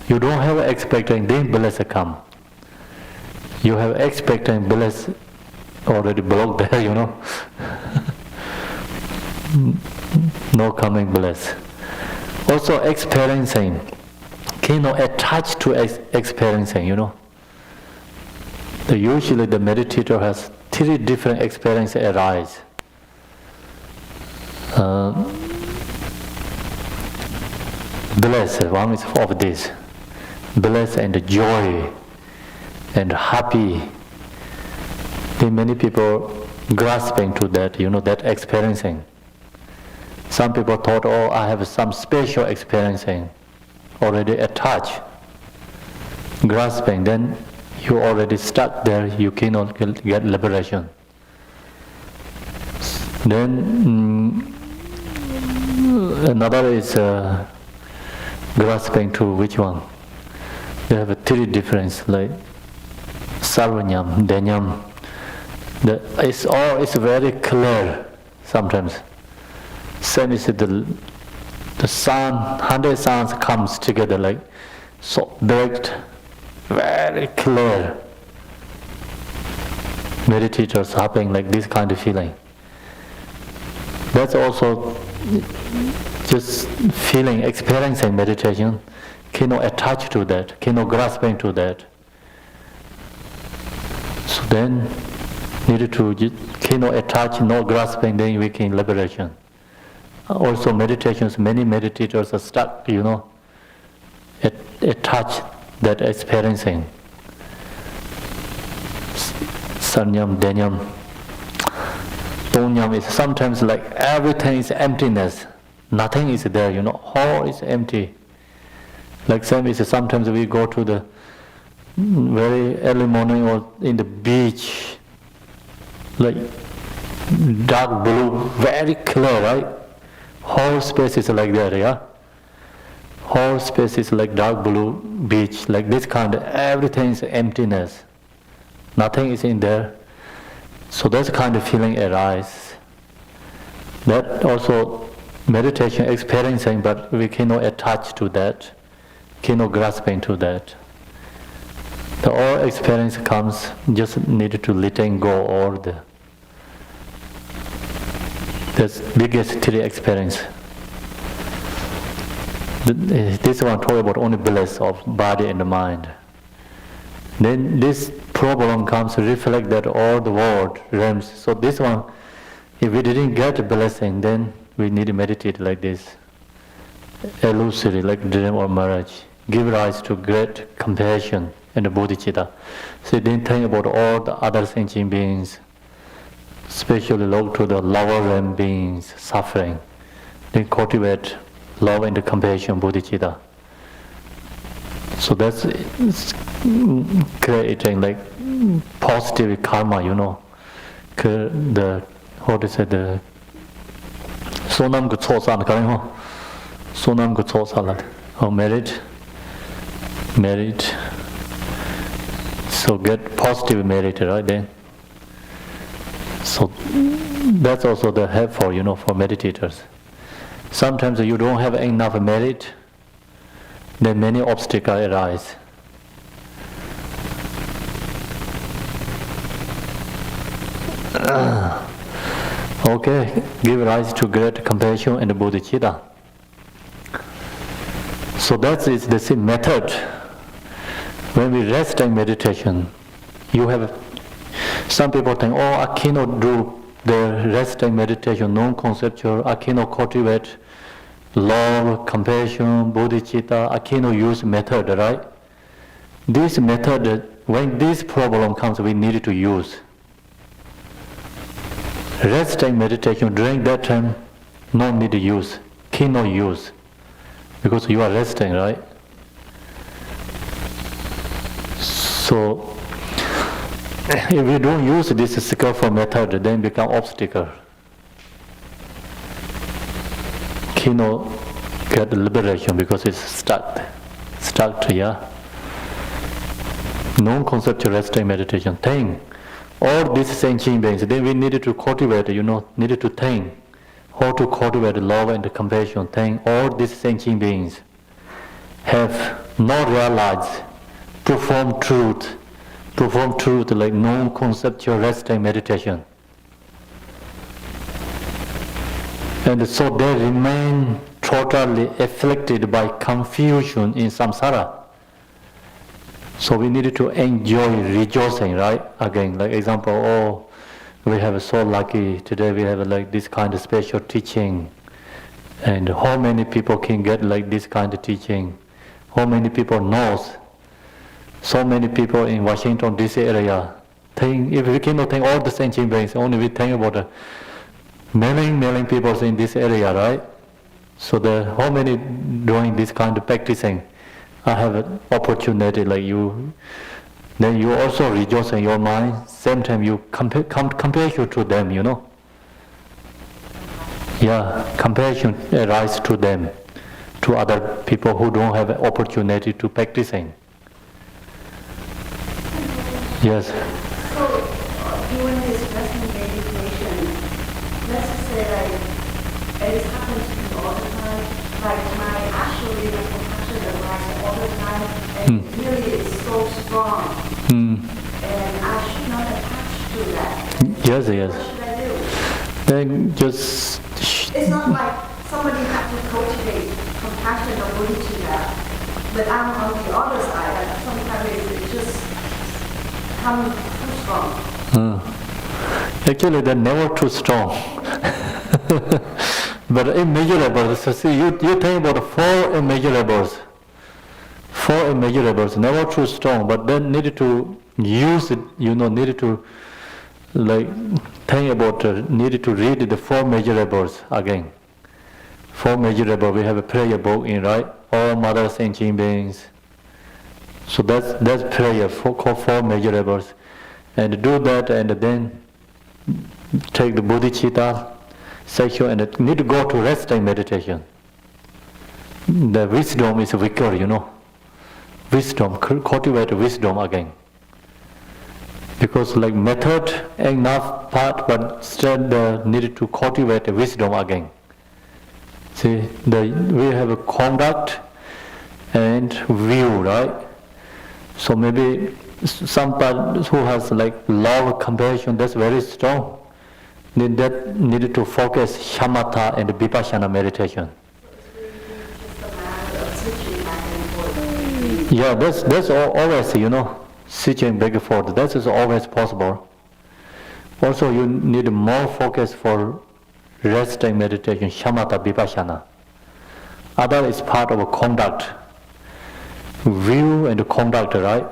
[SPEAKER 3] You don't have expecting, then bliss come. You have expecting bliss already blocked there, No coming bliss. Also experiencing, cannot attach to experiencing, Usually the meditator has 3 different experiences arise. Bliss, one is of this. Bliss and joy and happy. Then many people grasping to that, that experiencing. Some people thought, I have some special experiencing, already attached, grasping, then you already stuck there, you cannot get liberation. Then another is grasping to which one? They have 3 difference, like sarvanyam, danyam. It's very clear sometimes. Same is the sun, 100 suns comes together like so direct, very clear. Meditators having like this kind of feeling. That's also just feeling, experiencing meditation, cannot attach to that, cannot grasping to that. So then, needed to cannot attach, no grasping, then we can liberation. Also meditations, many meditators are stuck, attach that experiencing. Sanyam, danyam. Tonyam is sometimes like everything is emptiness. Nothing is there, you know, all is empty. Like same is sometimes we go to the very early morning or in the beach, like dark blue, very clear, right? Whole space is like that, yeah? Whole space is like dark blue beach, like this kind, everything is emptiness. Nothing is in there. So that kind of feeling arises. That also meditation experiencing, but we cannot attach to that, cannot grasping to that. The all experience comes, just need to letting go all that's biggest three experience. This one talk about only bliss of body and mind. Then this problem comes to reflect that all the world realms. So this one, if we didn't get a blessing, then we need to meditate like this. Illusory, like dream or mirage. Give rise to great compassion and the bodhicitta. So then think about all the other sentient beings, especially look to the lower realm beings suffering. Then cultivate love and the compassion, bodhicitta. So that's creating like positive karma, you know. The how to say the sonam gu chosan kang ho, sonam gu chosalat. Oh, merit. So get positive merit, right then. So that's also the helpful, you know, for meditators. Sometimes you don't have enough merit, then many obstacles arise. Okay, give rise to great compassion and bodhicitta. So that is the same method. When we rest in meditation, you have some people think, oh, I cannot do the rest in meditation, non-conceptual, I cannot cultivate love, compassion, bodhicitta, I cannot use method, right? This method, when this problem comes, we need to use. Resting meditation, during that time, no need to use, cannot use, because you are resting, right? So, if you don't use this skillful method, then become obstacle. Cannot get liberation because it's stuck, yeah. Non-conceptual resting meditation, think. All these sentient beings, then we needed to cultivate, you know, needed to think how to cultivate love and compassion. Think all these sentient beings have not realized, perform truth like non-conceptual resting meditation. And so they remain totally afflicted by confusion in samsara. So we needed to enjoy rejoicing, right? Again, like example, oh, we have so lucky today. We have like this kind of special teaching, and how many people can get like this kind of teaching? How many people knows? So many people in Washington D.C. area. Think if we cannot think all the sentient beings, only we think about the million people in this area, right? So how many doing this kind of practicing? I have an opportunity like you, then you also rejoice in your mind, same time you compassion to them, you know. Yeah, compassion arises to them, to other people who don't have an opportunity to practicing. Yes.
[SPEAKER 8] So, during this resting meditation, let's just say like, it happens to me all the time, like my actually the compassion arises all the time, and really it's so strong, and I should not attach to that.
[SPEAKER 3] Yes.
[SPEAKER 8] What should I do?
[SPEAKER 3] Then just...
[SPEAKER 8] It's not like somebody has to cultivate compassion or bodhicitta, but I'm on the other side, like sometimes it just comes too strong.
[SPEAKER 3] Actually, they're never too strong. But immeasurables, so see, you think about four immeasurables, never too strong, but then needed to use it, you know, needed to like think about, needed to read the four measurables again. 4 measurable, we have a prayer book in, right? All Mother Sentient Beings. So that's prayer called 4 measurables. And do that, and then take the bodhicitta section, and need to go to resting meditation. The wisdom is weaker, Wisdom, cultivate wisdom again. Because like method, enough part, but still needed to cultivate wisdom again. See, we have a conduct and view, right? So maybe some part who has like love, compassion, that's very strong. That needed to focus shamatha and vipassana meditation. Yeah, that's always, switching back and forth. That is always possible. Also, you need more focus for resting meditation, shamatha, vipassana. Other is part of a conduct. View and conduct, right?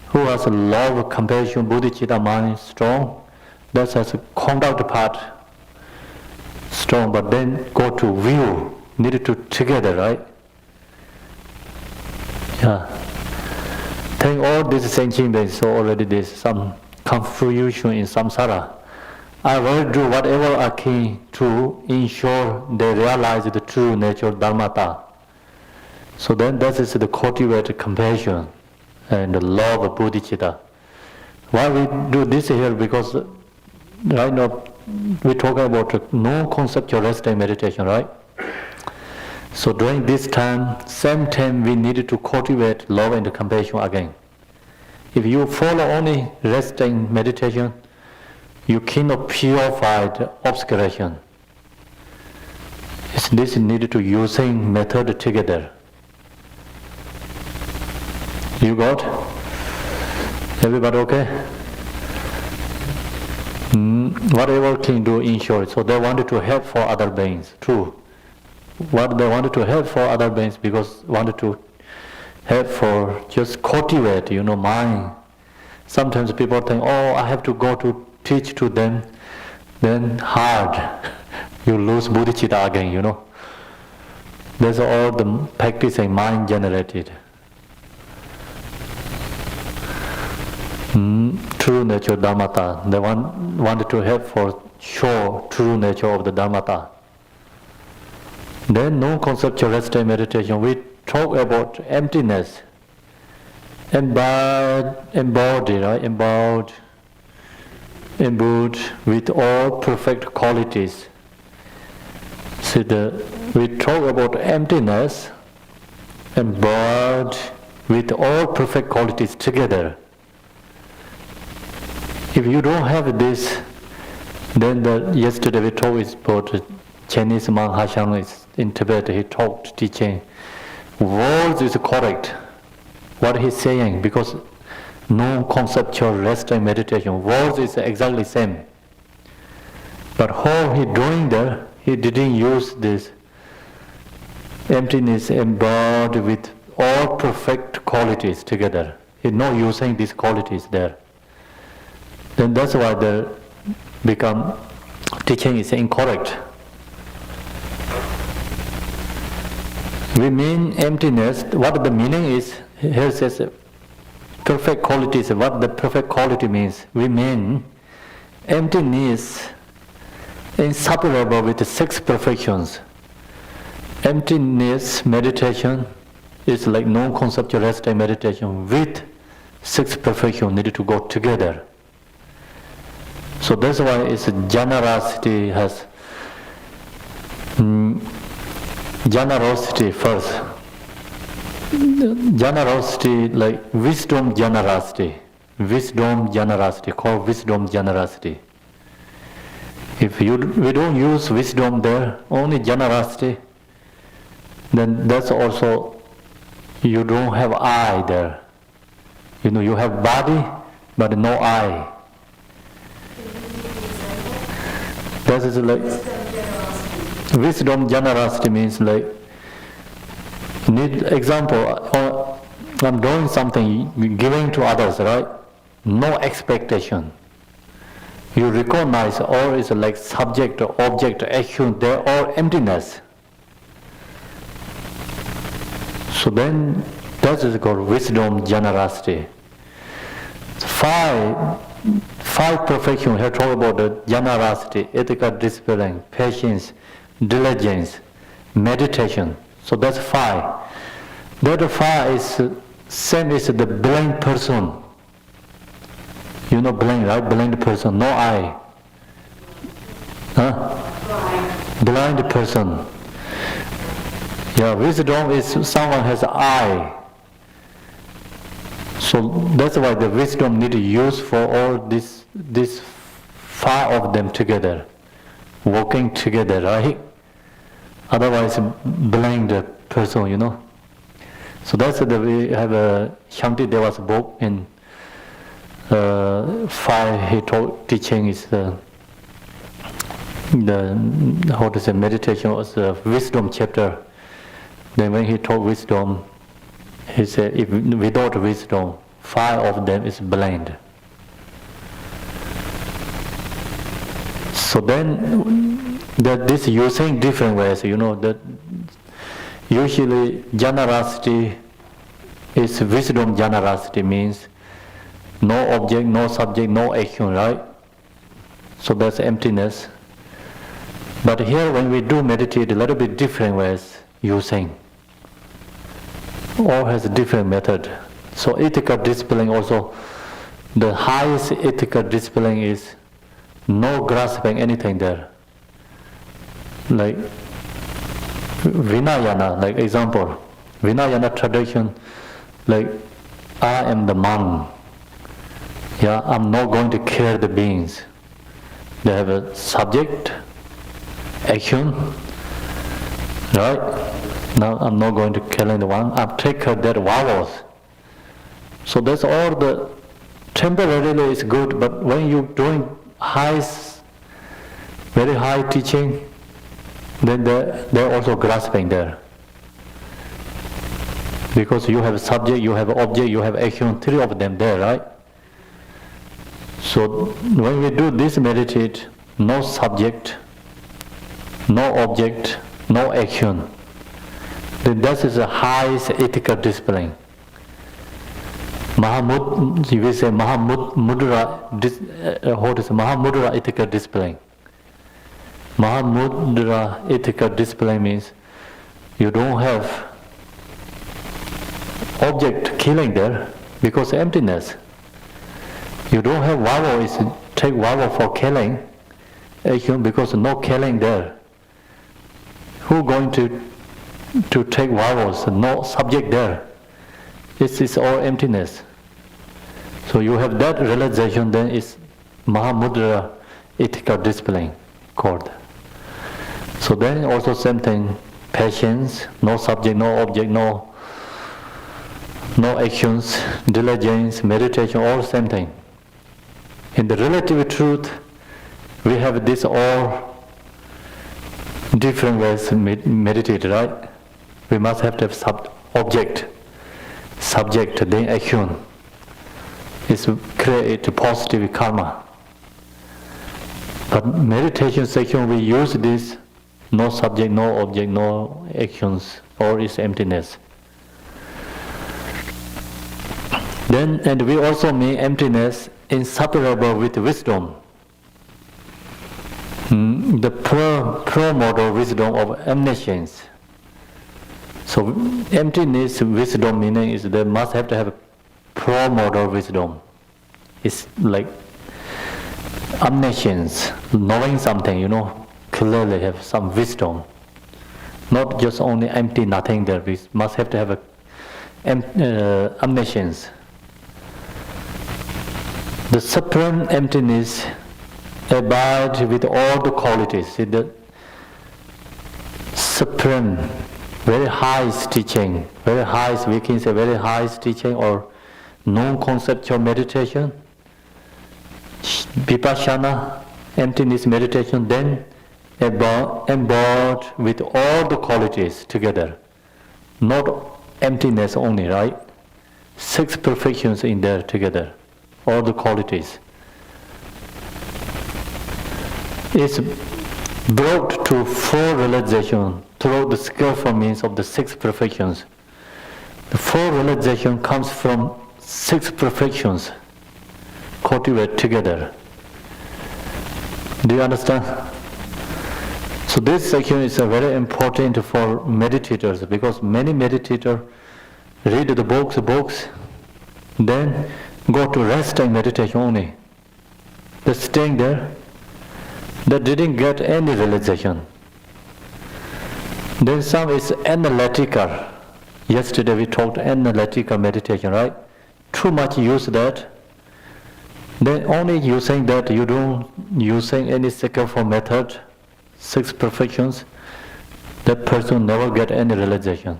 [SPEAKER 3] Who has love, compassion, bodhicitta mind strong, that has a conduct part strong, but then go to view, needed to together, right? Yeah. Think all these sentient beings, so already there's some confusion in samsara. I will do whatever I can to ensure they realize the true nature of dharmata. So then that is the cultivated compassion and the love of bodhicitta. Why we do this here? Because right now we talk about non-conceptual resting meditation, right? So during this time, same time we needed to cultivate love and compassion again. If you follow only resting meditation, you cannot purify the obscuration. This needed to using method together. You got? Everybody okay? Whatever can do in short. So they wanted to help for other beings, true. What they wanted to help for other beings because wanted to help for just cultivate, mind. Sometimes people think, oh, I have to go to teach to them, then hard. You lose bodhicitta again, That's all the practicing mind generated. True nature dharmata. They wanted to help for show true nature of the dharmata. Then non-conceptual resting meditation, we talk about emptiness. Embodied, right? Imbued with all perfect qualities. See, we talk about emptiness, embodied with all perfect qualities together. If you don't have this, then yesterday we talked about Chinese monk Hashang in Tibet. He talked teaching. Words is correct. What he's saying, because no conceptual resting meditation. Words is exactly same. But how he doing there, he didn't use this emptiness embodied with all perfect qualities together. He's not using these qualities there. Then that's why the teaching is incorrect. We mean emptiness. What the meaning is, here says perfect qualities. What the perfect quality means, we mean emptiness inseparable with the 6 perfections. Emptiness meditation is like non-conceptual resting meditation with 6 perfections needed to go together. So that's why it's generosity has generosity first. Generosity like wisdom generosity. Wisdom generosity, called wisdom generosity. If we don't use wisdom there, only generosity, then that's also, you don't have I there. You have body, but no I. That is like wisdom generosity means like, need example, I'm doing something, giving to others, right? No expectation. You recognize all is like subject, object, action, they're all emptiness. So then that is called wisdom, generosity. Five perfection here talk about the generosity, ethical discipline, patience, diligence, meditation. So that's 5. The other 5 is same as the blind person. You know blind, right? Blind person, no eye. Huh? Blind person. Yeah, wisdom is someone has an eye. So that's why the wisdom need to use for all this 5 of them together, working together, right? Otherwise, blind person, you know. So that's the we have a Shanti Deva's book in 5 he taught teaching is the how to say meditation was the wisdom chapter. Then when he taught wisdom, he said if without wisdom, 5 of them is blind. So then that this using different ways, you know, that usually generosity is wisdom. Generosity means no object, no subject, no action, right? So that's emptiness. But here when we do meditate, a little bit different ways using. All has a different method. So ethical discipline also, the highest ethical discipline is no grasping anything there. Like Vinayana, like example, Vinayana tradition, like I am the monk. Yeah, I'm not going to kill the beings. They have a subject, action, right? Now I'm not going to kill anyone. I've taken that vows. So that's all the temporarily is good, but when you're doing very high teaching, then they're also grasping there. Because you have a subject, you have an object, you have action, 3 of them there, right? So when we do this meditate, no subject, no object, no action, then that is the highest ethical discipline. We say Mahamudra ethical discipline. Mahamudra ethical discipline means you don't have object killing there because emptiness. You don't have vow is take vow for killing action because no killing there. Who going to take vows? No subject there. This is all emptiness. So you have that realization, then it's Mahamudra ethical discipline called. So then also same thing, patience, no subject, no object, no actions, diligence, meditation, all same thing. In the relative truth, we have this all different ways to meditate, right? We must have to have object, subject, then action. It's create a positive karma. But meditation section, we use this, no subject, no object, no actions, or is emptiness. Then, and we also make emptiness inseparable with wisdom. The pro-modal wisdom of omniscience. So emptiness wisdom meaning is they must have to have a pro-modal wisdom. It's like omniscience, knowing something, clearly have some wisdom. Not just only empty, nothing there. We must have to have a omniscience. The supreme emptiness abides with all the qualities. See, the supreme, very highest teaching, very highest, we can say very highest teaching or non-conceptual meditation, vipassana, emptiness meditation, then embodied with all the qualities together. Not emptiness only, right? 6 perfections in there together, all the qualities. It's brought to full realization through the skillful means of the 6 perfections. The full realization comes from 6 perfections cultivated together. Do you understand? So this section is very important for meditators, because many meditators read the books, then go to rest and meditation only. They're staying there. They didn't get any realization. Then some is analytical. Yesterday we talked analytical meditation, right? Too much use that. Then only using that, you don't using any skillful method, 6 perfections, that person never get any realization.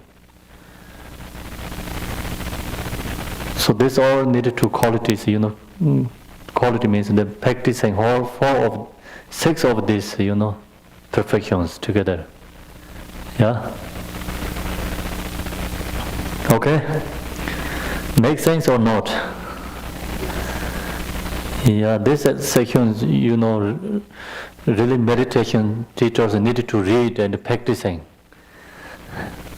[SPEAKER 3] So this all needed 2 qualities, Quality means the practicing all 6 of these, perfections together. Yeah? Okay? Make sense or not? Yeah, this section, really meditation teachers need to read and practicing.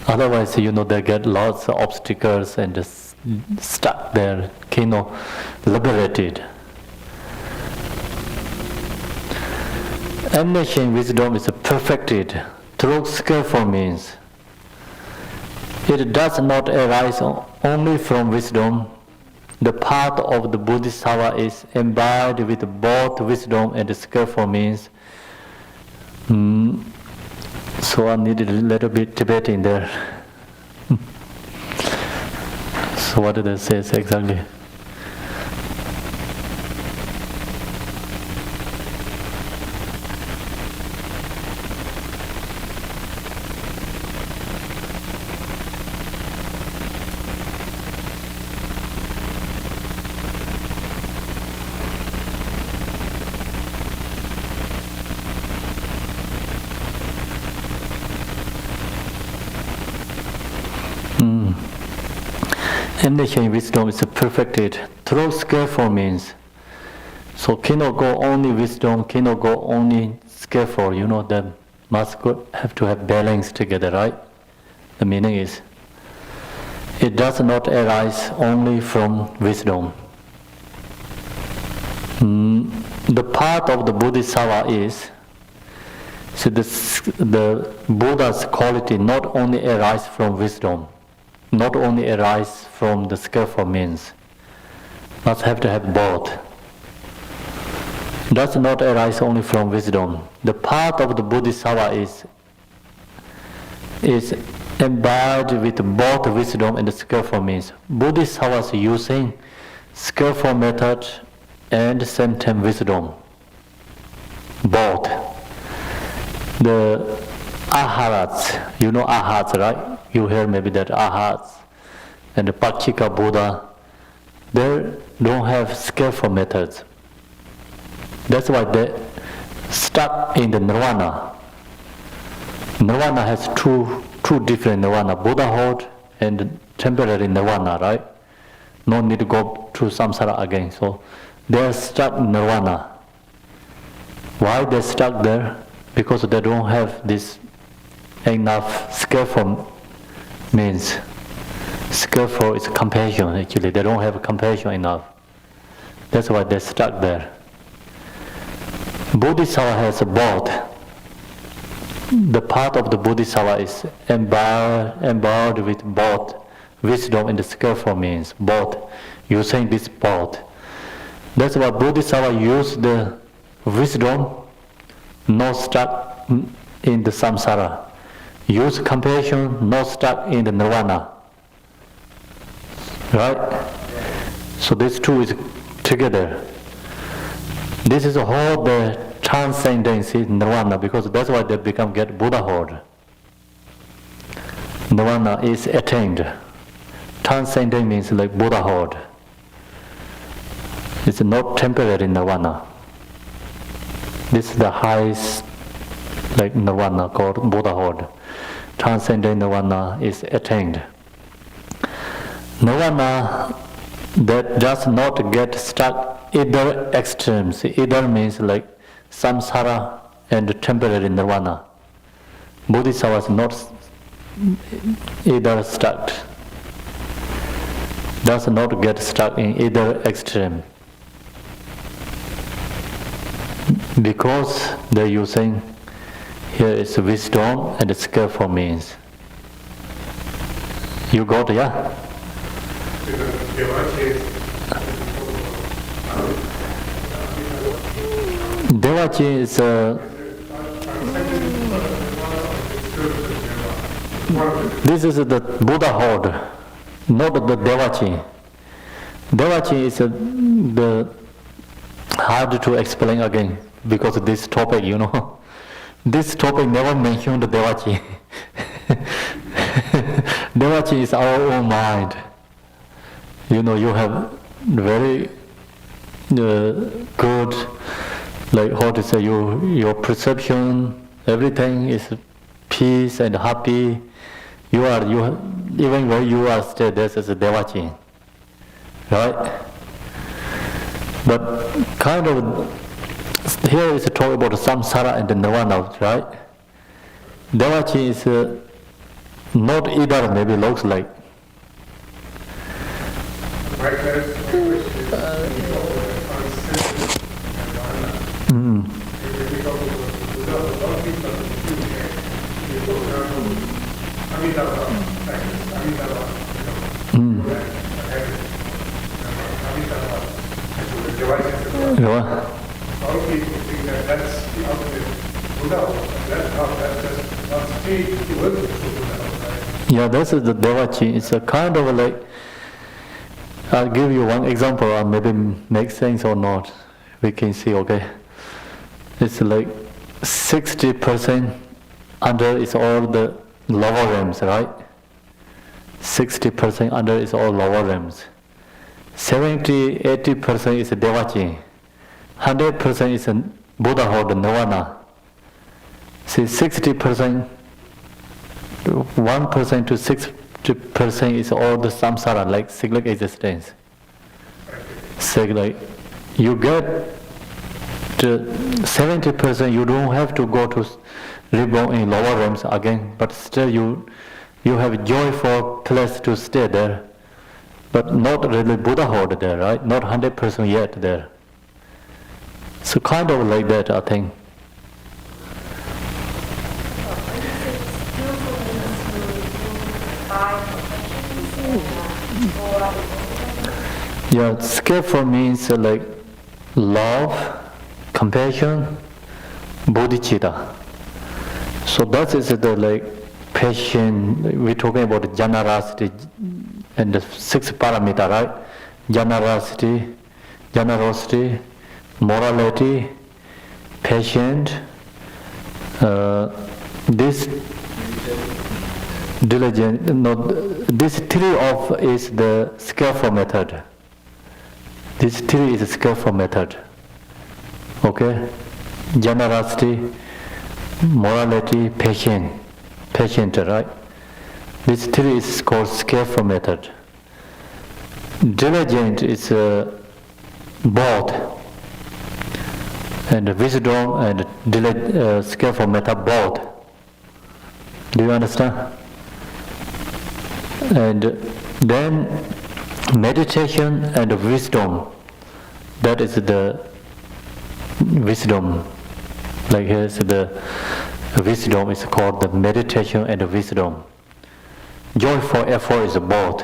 [SPEAKER 3] Otherwise, they get lots of obstacles and just stuck there, liberated. Emanation wisdom is perfected through skillful means. It does not arise only from wisdom. The path of the Bodhisattva is embodied with both wisdom and skillful means. So I needed a little bit debating there. So what did it say exactly? Emanation wisdom is perfected through skillful means. So cannot go only wisdom, cannot go only skillful. Them must have to have balance together, right? The meaning is, it does not arise only from wisdom. The path of the Bodhisattva is, so the Buddha's quality not only arises from wisdom, not only arise from the skillful means, must have to have both. Does not arise only from wisdom. The path of the Bodhisattva is embodied with both wisdom and skillful means. Bodhisattvas using skillful method and same time wisdom. Both. The Arhats, Arhats, right? You hear maybe that Arhats and the Pachika Buddha, they don't have skillful methods. That's why they stuck in the nirvana. Nirvana has two different nirvana, Buddhahood and temporary nirvana, right? No need to go to samsara again. So they're stuck in nirvana. Why they're stuck there? Because they don't have this enough skillful means. Skillful is compassion, actually. They don't have compassion enough. That's why they're stuck there. Bodhisattva has both. The path of the Bodhisattva is embodied with both wisdom and skillful means. Both. Using this both. That's why Bodhisattva use the wisdom, not stuck in the samsara. Use compassion, not stuck in the nirvana. Right? So these two is together. This is all the transcendence in nirvana, because that's why they get Buddhahood. Nirvana is attained. Transcendence means like Buddhahood. It's not temporary nirvana. This is the highest nirvana called Buddhahood. Transcendent nirvana is attained. Nirvana that does not get stuck either extremes. Either means like samsara and temporary nirvana. Bodhisattva is not either stuck. does not get stuck in either extreme. Because they're using, here is wisdom and skillful means. You got it, yeah? Devachi is this is the Buddhahood, not the Devachi. Devachi is the hard to explain again because of this topic, you know. This topic never mentioned Devachi. Devachi is our own mind. You know, you have very good, like how to say, your perception, everything is peace and happy. You even when you are still, this is a Devachi, right? But kind of here is a talk about samsara and the nirvana, right? Devachi is not either, maybe looks like.
[SPEAKER 1] All people think that that's the ultimate Buddha. That's not speak the word of Buddha, right?
[SPEAKER 3] Yeah, this is the Devachi. It's a kind of like, I'll give you one example, or maybe make sense or not. We can see, okay? It's like 60% under is all the lower realms, right? 60% under is all lower realms. 70-80% is Devachi. 100% is a Buddhahood, Nirvana. See, 60%, 1% to 60% is all the samsara, like cyclic existence. So like, you get to 70%, you don't have to go to reborn in lower realms again, but still you have a joyful place to stay there, but not really Buddhahood there, right? Not 100% yet there. So kind of like that, I think. Yeah, skillful means like love, compassion, bodhicitta. So that is the like passion. We're talking about generosity and the 6 parameter, right? Generosity, morality, patience, this diligent. No, this 3 of is the skillful method. This 3 is a skillful method. Okay, generosity, morality, patience, right? This 3 is called skillful method. Diligent is both, and wisdom and skillful method both. Do you understand? And then meditation and wisdom, that is the wisdom. Like here's the wisdom is called the meditation and wisdom. Joyful effort is both.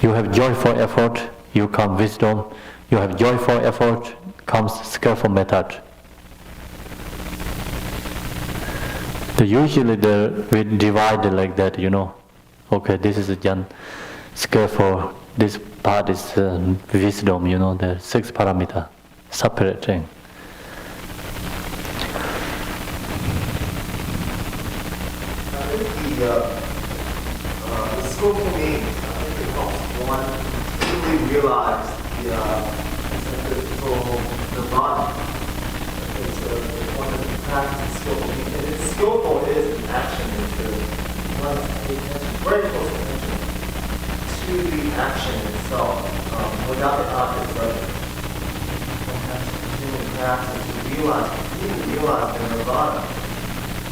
[SPEAKER 3] You have joyful effort, you come wisdom. You have joyful effort, comes skillful method. Usually we divide like that, you know. Okay, this is a skillful, this part is wisdom, you know, the 6 parameter, separate thing.
[SPEAKER 7] The skillful means, I think it helps one really realize the nirvana. It's one of the practices skillful means. And it's skillful is an action. It's one very close attention to the action itself. Without the object, right? One has to continue to practice to realize the nirvana.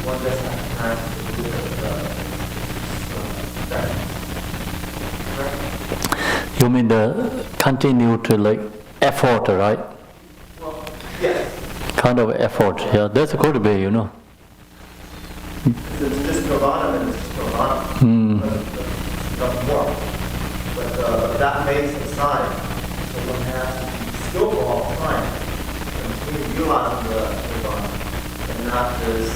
[SPEAKER 7] One doesn't have to practice to do that. Right?
[SPEAKER 3] You mean the continue to like effort, right?
[SPEAKER 7] Well, yes.
[SPEAKER 3] Kind of effort, yeah, that's could be, you know.
[SPEAKER 7] If it's just nirvana, then it's just nirvana. But nothing more. But that phase aside, so one has to be skillful all the time. And utilizing the nirvana, and not just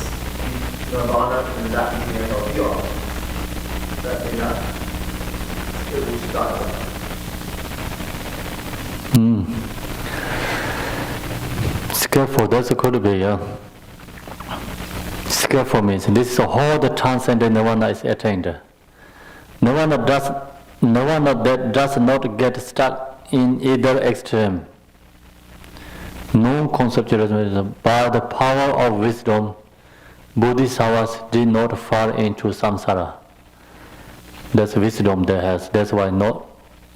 [SPEAKER 7] nirvana and that being a be all. That may not it will start.
[SPEAKER 3] Skillful, that's could be, yeah. Skillful means this is all the transcendent nirvana is attained. Nirvana that does not get stuck in either extreme. No conceptualism, by the power of wisdom, Bodhisattvas did not fall into samsara. That's wisdom they has. That's why not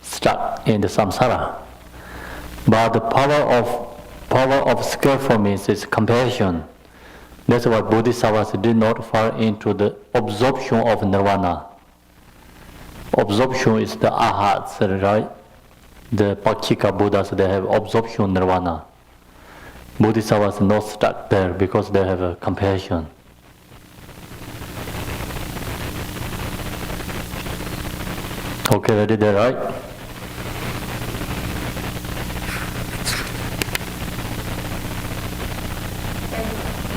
[SPEAKER 3] stuck in the samsara. But the power of skillful means is compassion. That's why Bodhisattvas did not fall into the absorption of nirvana. Absorption is the arhats, right? The Pakshika Buddhas, they have absorption nirvana. Bodhisattvas not stuck there because they have a compassion. Okay, ready there, right?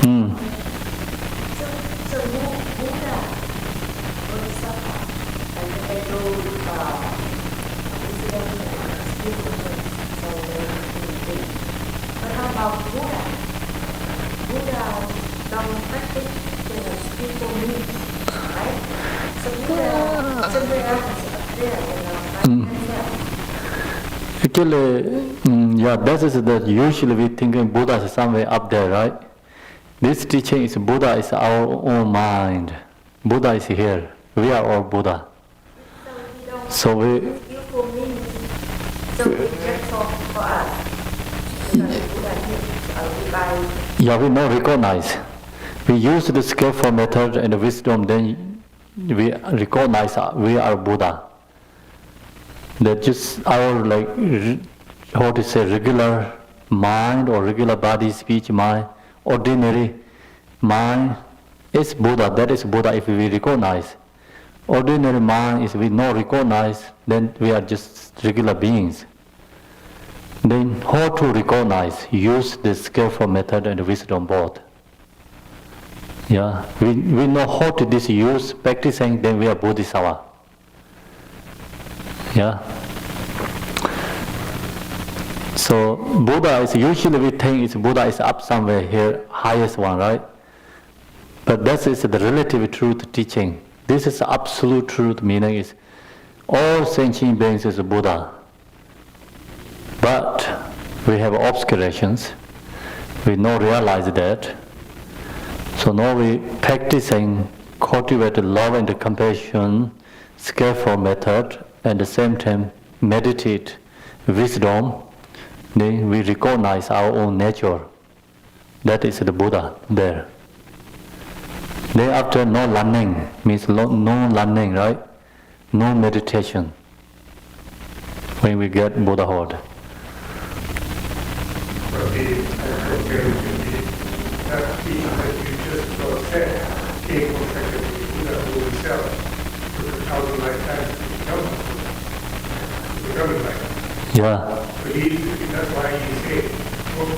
[SPEAKER 8] So Buddha, Bodhisattva, and they do wisdom and skillfulness, so they But how about Buddha? Buddha don't practice the skillful means, right? So Buddha somewhere else is up there,
[SPEAKER 3] Actually, yeah, that is that usually we thinking Buddha is somewhere up there, right? This teaching is Buddha is our own mind. Buddha is here. We are all Buddha. So we
[SPEAKER 8] skillful means, so it's just for us.
[SPEAKER 3] yeah, we not recognize. We use the skillful method and the wisdom, then we recognize we are Buddha. That just our like how to say regular mind or regular body, speech, mind, ordinary mind is Buddha. That is Buddha if we recognize. Ordinary mind is we not recognize, then we are just regular beings. Then how to recognize? Use the skillful method and wisdom both. Yeah, we know how to this use, practicing, then we are Bodhisattva. Yeah. So Buddha is usually we think is Buddha is up somewhere here, highest one, right? But that is the relative truth teaching. This is the absolute truth, meaning is all sentient beings is Buddha. But we have obscurations. We not realize that. So now we practicing, cultivate love and compassion, skillful method, and at the same time meditate wisdom. Then we recognize our own nature. That is the Buddha there. Then after no learning, means no learning, right? No meditation. When we get Buddhahood.
[SPEAKER 1] That teaching that you just said came from the Buddha who himself took 1,000 lifetimes to become enlightened.
[SPEAKER 3] Yeah.
[SPEAKER 1] So that's why he said, well,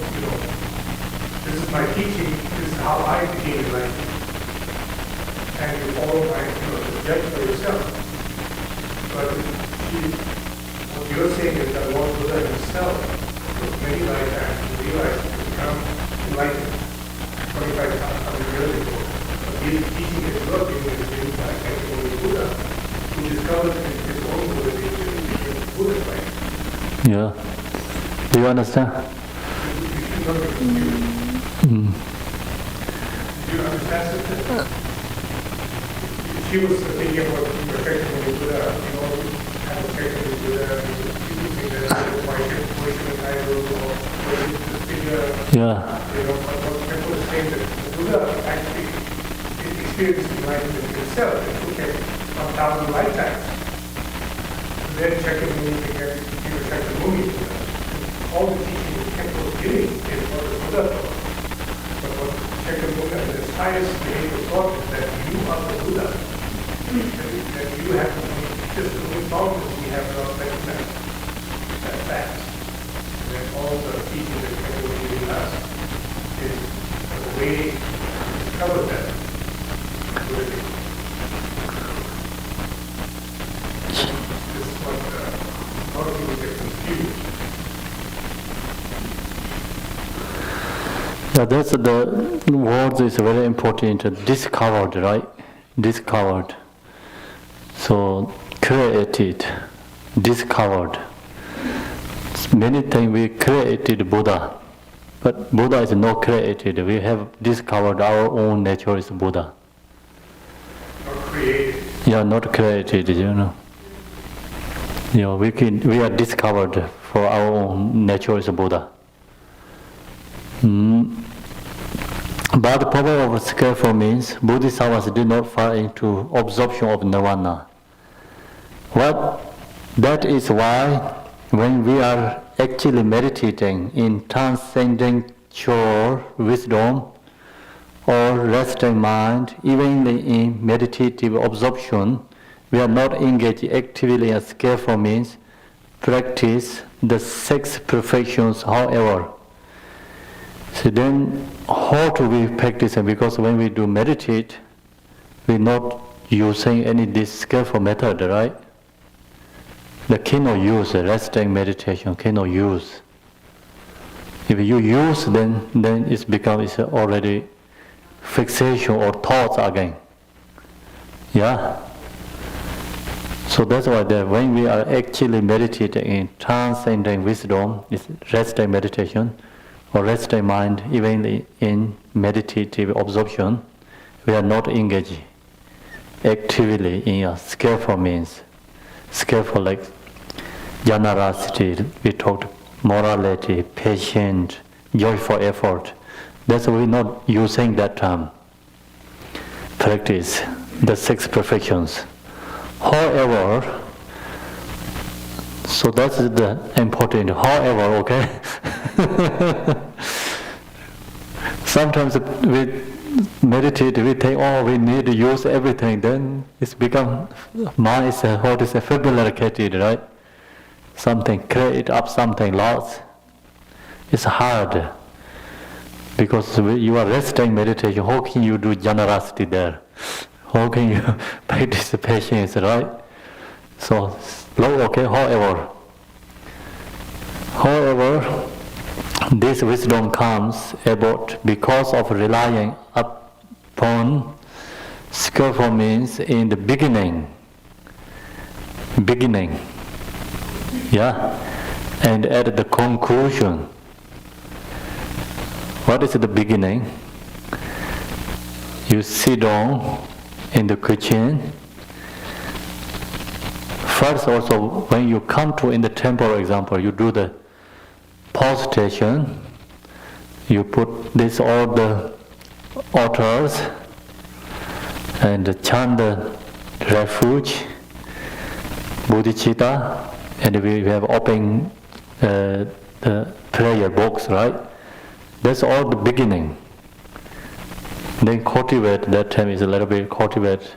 [SPEAKER 1] this is my teaching, this is how I became enlightened. And you follow my, judge for yourself. But what you're saying is that Lord Buddha himself took many lifetimes to realize to become enlightened 25,000 years ago. But his teaching is working with the same time as the Buddha, who discovered his own Buddha nature and became Buddha life.
[SPEAKER 3] Yeah. Do you understand?
[SPEAKER 1] Do you understand something? She was thinking about perfecting the Buddha, have perfected the Buddha, people think that why Khenpo I will or figure,
[SPEAKER 3] Yeah.
[SPEAKER 1] But Khenpo is saying that the Buddha actually experienced enlightenment himself. It took him 1,000 lifetimes. then Shakyamuni became Shakyamuni Buddha. All the teaching that Khenpo was giving is what the Buddha taught. But what Shakyamuni, the highest behavior taught is that you are the Buddha. That you have to be, just the only problem is we have not recognized that fact. And then all the teaching that Khenpo was giving us is a way to discover that. Really. This is what a lot of people get confused.
[SPEAKER 3] Yeah, that's the word is very important. Discovered, right? Discovered. So created, discovered. Many times we created Buddha, but Buddha is not created. We have discovered our own nature is Buddha.
[SPEAKER 1] Not created.
[SPEAKER 3] Yeah, not created, you know. You know, we are discovered for our own nature is Buddha. But the problem of skillful means Bodhisattvas did not fall into absorption of nirvana. That is why when we are actually meditating in transcendental wisdom or resting mind, even in meditative absorption, we are not engaged actively in skillful means practice the 6 perfections, however. So then, how do we practice it? Because when we do meditate, we're not using any this skillful method, right? The cannot use resting meditation, cannot use. If you use, then it's already fixation or thoughts again. Yeah. So that's why when we are actually meditating in transcendent wisdom, it's resting meditation. Or resting mind, even in meditative absorption, we are not engaged actively in a skillful means. Skillful like generosity, we talked morality, patience, joyful effort. That's why we're not using that term. Practice the 6 perfections. However, so that's the important. However, okay. Sometimes we meditate, we think, oh, we need to use everything. Then it's become mind is fabricated, right? Something create up something lots. It's hard because you are resting meditation. How can you do generosity there? How can you practice patience, right? So, okay. However, this wisdom comes about because of relying upon skillful means in the beginning, yeah, and at the conclusion. What is the beginning? You sit down in the kitchen. First, also, when you come to in the temple, for example, you do the prostration. You put this all the altars and chant the refuge, bodhicitta, and we have open the prayer box, right? That's all the beginning. Then cultivate, that time is a little bit cultivate.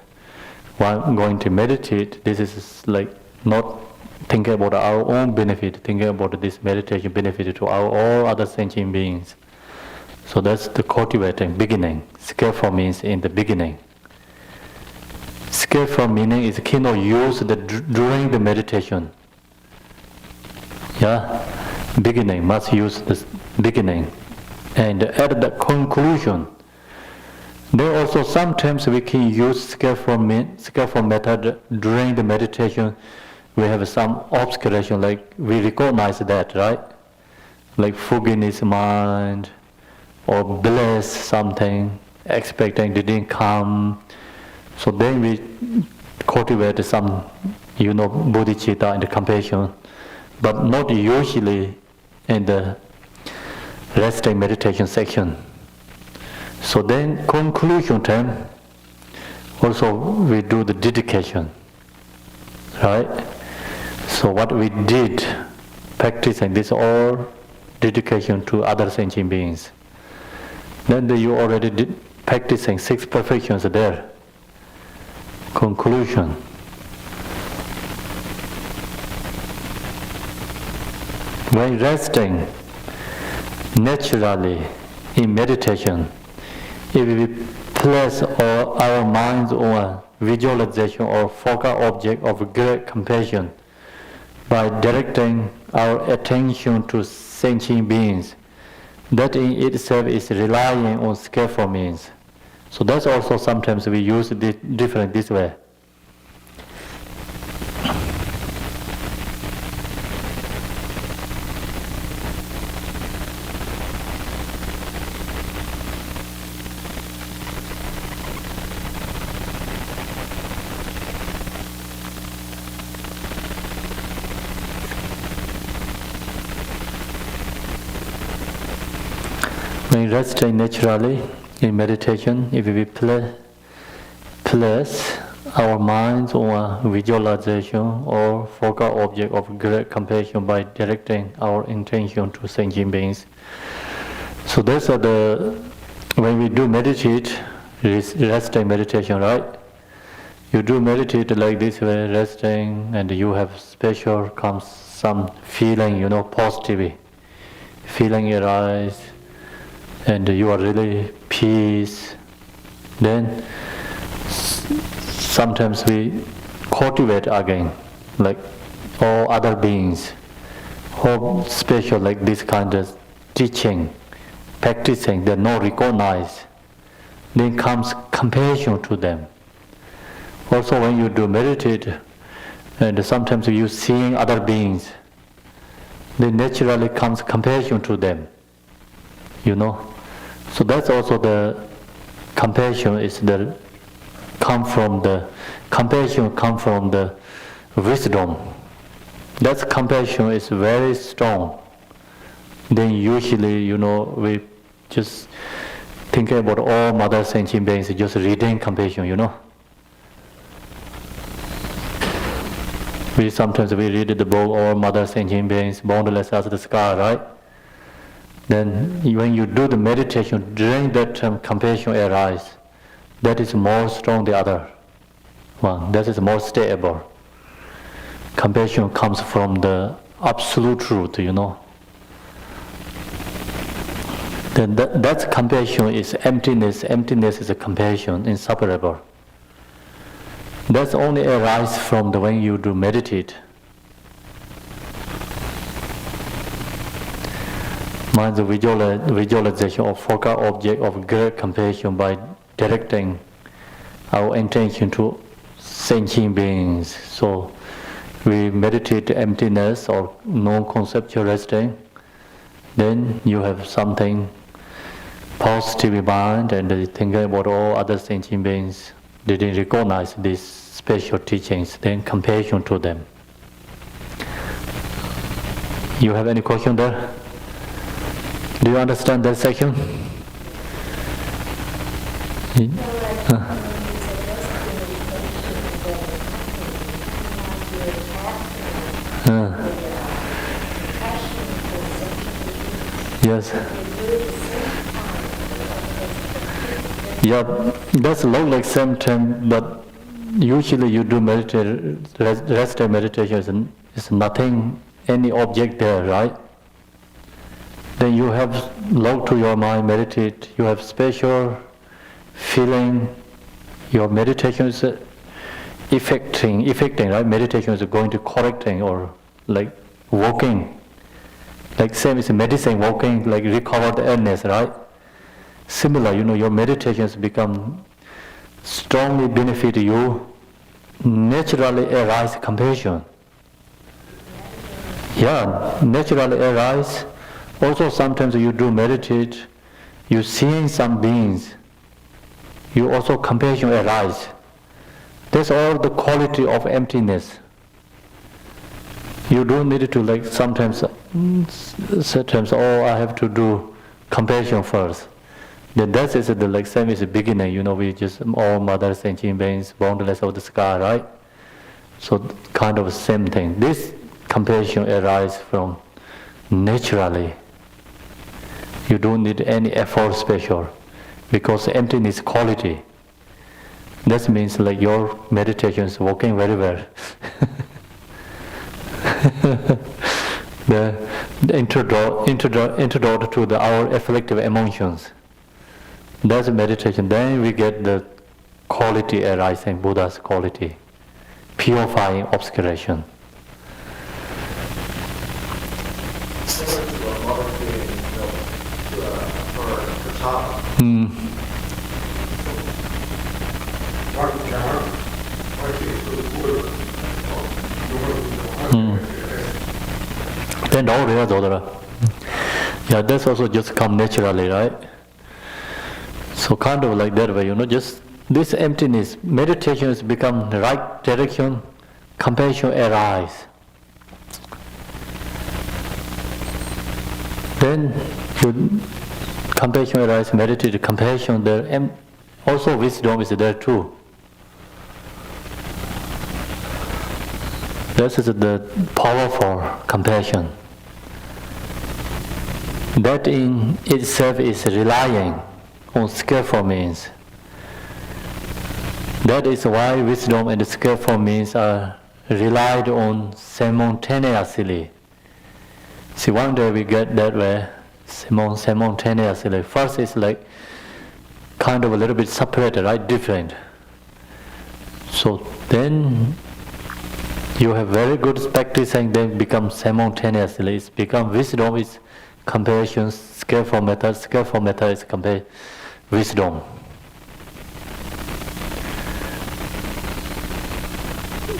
[SPEAKER 3] While going to meditate, this is like not thinking about our own benefit, thinking about this meditation benefit to our all other sentient beings. So that's the cultivating, beginning. Skillful means in the beginning. Skillful meaning is cannot use during the meditation. Yeah, beginning, must use the beginning. And at the conclusion, then also sometimes we can use skillful method during the meditation. We have some obscuration, like we recognize that, right? Like fogginess mind, or bless something, expecting didn't come. So then we cultivate some, bodhicitta and compassion, but not usually in the resting meditation section. So then conclusion time, also we do the dedication, right? So what we did, practicing this all dedication to other sentient beings. Then you already did practicing 6 perfections there. Conclusion. When resting naturally in meditation, if we place our minds on visualization or focal object of great compassion by directing our attention to sentient beings, that in itself is relying on skillful means. So that's also sometimes we use it different this way. When resting naturally in meditation, if we place our minds on a visualization or focal object of great compassion by directing our intention to sentient beings. So those are when we do meditate, resting meditation, right? You do meditate like this way, resting, and you have special comes some feeling, positivity. Feeling arise, and you are really peace. Then sometimes we cultivate again, like all other beings, all special like this kind of teaching, practicing, they not recognize. Then comes compassion to them. Also when you do meditate, and sometimes you seeing other beings, then naturally comes compassion to them. So that's also the compassion compassion come from the wisdom. That compassion is very strong. Then usually, we just thinking about all mother sentient beings, just reading compassion, Sometimes we read the book, all mother sentient beings, boundless as the sky, right? Then when you do the meditation, during that time compassion arises. That is more strong than the other one. That is more stable. Compassion comes from the absolute truth, Then that compassion is emptiness. Emptiness is a compassion, inseparable. That's only arises from the when you do meditate. Mind's visualization of focal object of great compassion by directing our intention to sentient beings. So we meditate emptiness or non-conceptual resting. Then you have something positive in mind and thinking about all other sentient beings. They didn't recognize these special teachings. Then compassion to them. You have any question there? Do you understand that section? Yes. Yeah, that's look like same time, but usually you do meditation, rest meditation is nothing, any object there, right? Then you have log to your mind, meditate, you have special feeling, your meditation is affecting, right? Meditation is going to correcting or like walking. Like same as medicine, walking, like recover the illness, right? Similar, your meditations become strongly benefit you, naturally arise compassion. Yeah, naturally arise. Also sometimes you do meditate, you seeing some beings, you also compassion arise. That's all the quality of emptiness. You don't need to like sometimes I have to do compassion first. Then that is the like same as the beginning, we just all mother sentient beings, boundless of the sky, right? So kind of same thing. This compassion arises from naturally. You don't need any effort special, because emptiness quality. That means like your meditation is working very well. the introduce to our afflictive emotions. That's meditation. Then we get the quality arising, Buddha's quality, purifying obscuration. Then all the other. Yeah, that's also just come naturally, right? So kind of like that way, just this emptiness, meditation has become the right direction, compassion arise. Then compassion arise, meditate, compassion there, and also wisdom is there too. This is the powerful compassion. That in itself is relying on skillful means. That is why wisdom and skillful means are relied on simultaneously. See, one day we get that way, simultaneously. First is like kind of a little bit separated, right? Different. So then you have very good practice and then become simultaneously. It's become wisdom is compassion, skillful method is wisdom.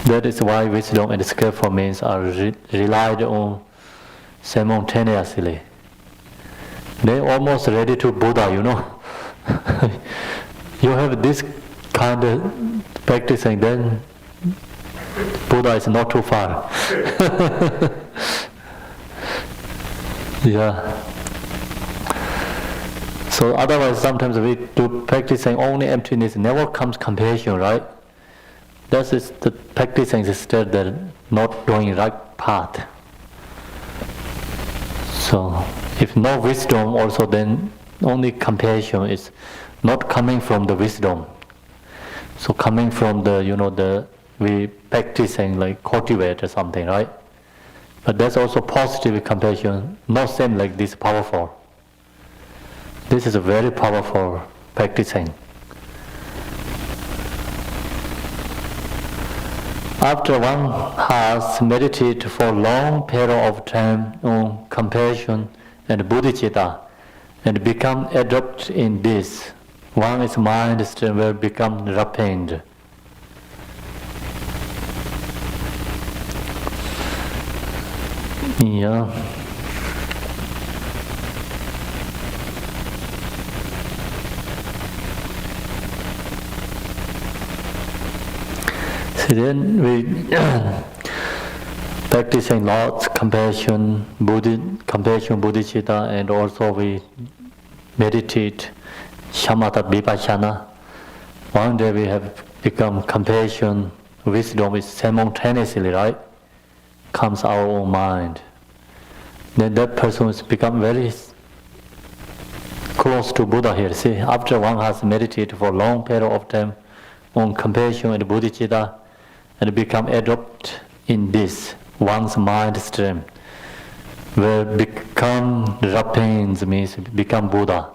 [SPEAKER 3] That is why wisdom and skillful means are relied on simultaneously. They're almost ready to Buddha, You have this kind of practicing, then Buddha is not too far. Yeah. So otherwise sometimes we do practicing only emptiness, never comes compassion, right? That is the practicing is still the not doing right path. So if no wisdom also, then only compassion is not coming from the wisdom. So coming from the we practicing like cultivate or something, right? But that's also positive compassion, not same like this powerful. This is a very powerful practicing. After one has meditated for a long period of time on compassion and bodhicitta and become adept in this, one's mind still will become refined. Yeah. So then we practicing lots compassion, bodhicitta, and also we meditate shamatha vipassana. One day we have become compassion, wisdom is simultaneously, right? Comes our own mind. Then that person has become very close to Buddha here. See, after one has meditated for a long period of time on compassion and bodhicitta and become adept in this, one's mind stream will become refined, means become Buddha.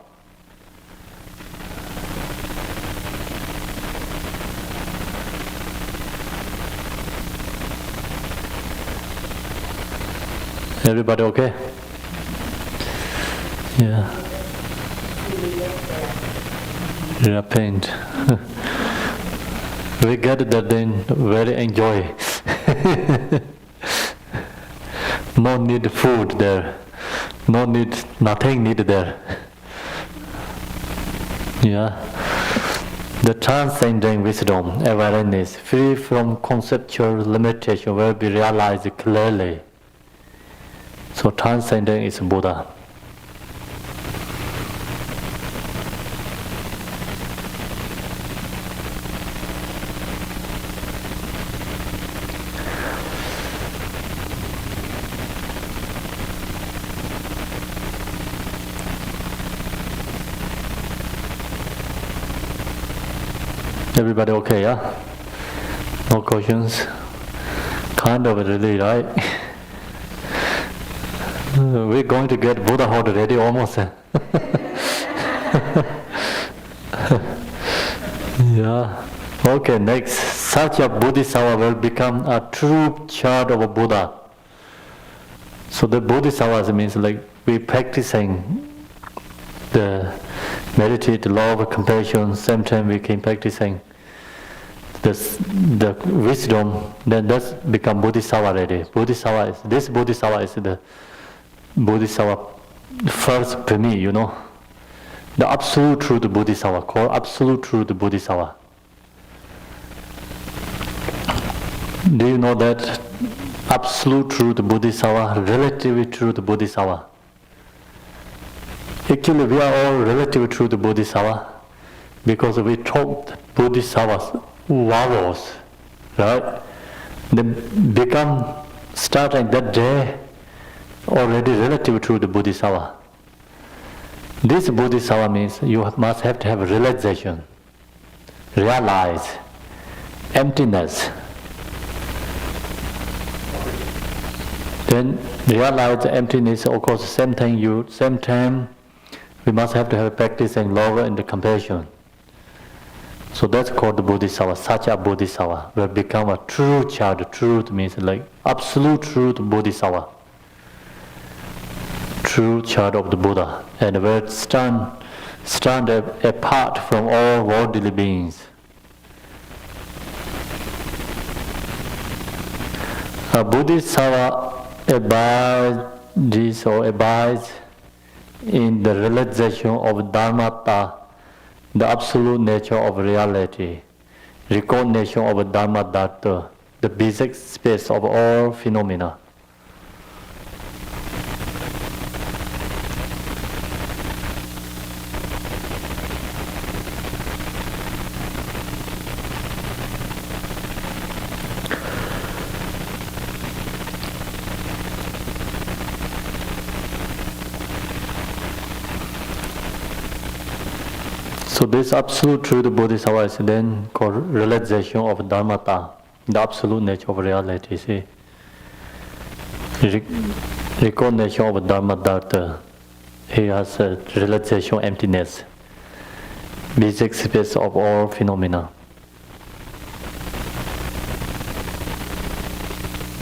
[SPEAKER 3] Everybody okay? Yeah. Refined. We get that then very enjoy. No need food there. No need, nothing needed there. Yeah. The transcending wisdom, awareness, free from conceptual limitation will be realized clearly. So transcending is Buddha. Everybody okay, yeah? No questions? Kind of really, right? We're going to get Buddhahood already almost. Yeah. Okay, next. Such a Bodhisattva will become a true child of a Buddha. So the Bodhisattva means like we practicing the meditate, love, compassion, same time we can practicing the wisdom, then that's become Bodhisattva already. This Bodhisattva is the Bodhisattva first premiere, you know. The absolute truth Bodhisattva, called absolute truth Bodhisattva. Do you know that absolute truth Bodhisattva, relative truth Bodhisattva? Actually, we are all relative truth Bodhisattva because we taught Bodhisattvas vowels, right? They become, starting that day, already relative truth Bodhisattva. This Bodhisattva means you must have to have realization, realize emptiness. Then realize the emptiness, of course, same time we must have to have practicing love and the compassion. So that's called the Bodhisattva, such a Bodhisattva will become a true child. Truth means like absolute truth Bodhisattva. True child of the Buddha, and will stand apart from all worldly beings. A Bodhisattva abides in the realization of Dharmata, the absolute nature of reality, recognition of Dharmadatta, the basic space of all phenomena. So this absolute truth Bodhisattva is then called realization of Dharmata, the absolute nature of reality. See, recognition of Dharmadatta. He has a realization of emptiness, basic space of all phenomena.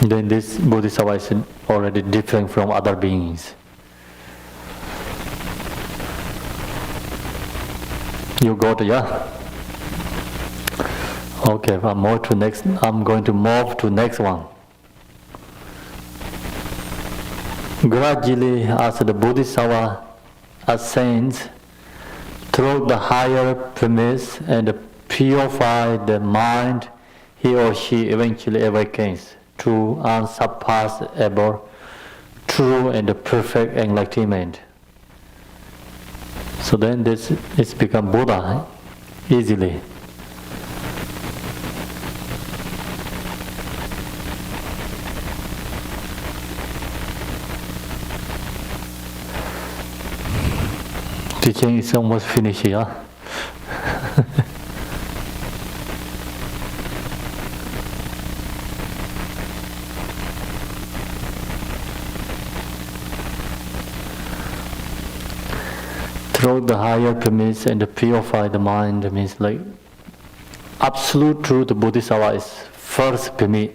[SPEAKER 3] Then this Bodhisattva is already different from other beings. You got it, yeah? Okay, I'm going to move to next one. Gradually, as the Bodhisattva ascends through the higher premise and purify the mind, he or she eventually awakens to unsurpassable, true and perfect enlightenment. So then it's become Buddha easily. Teaching is almost finished here. Through the higher premise and purify the mind means like absolute truth Bodhisattva is first premise.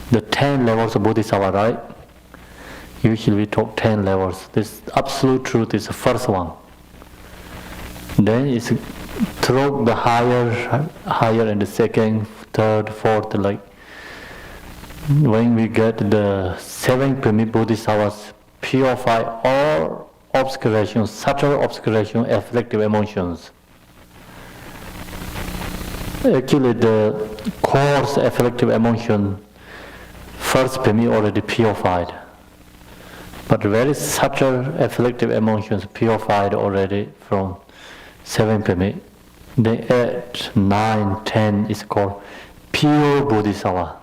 [SPEAKER 3] The 10 levels of Bodhisattva, right? Usually we talk 10 levels. This absolute truth is the first one. Then it's through the higher and the second, third, fourth, like when we get the 7 premise Bodhisattvas purify all obscuration, subtle obscuration, afflictive emotions. Actually, the coarse afflictive emotion, first premise already purified. But very subtle afflictive emotions purified already from 7 premise. Then 8, 9, 10 is called pure Bodhisattva.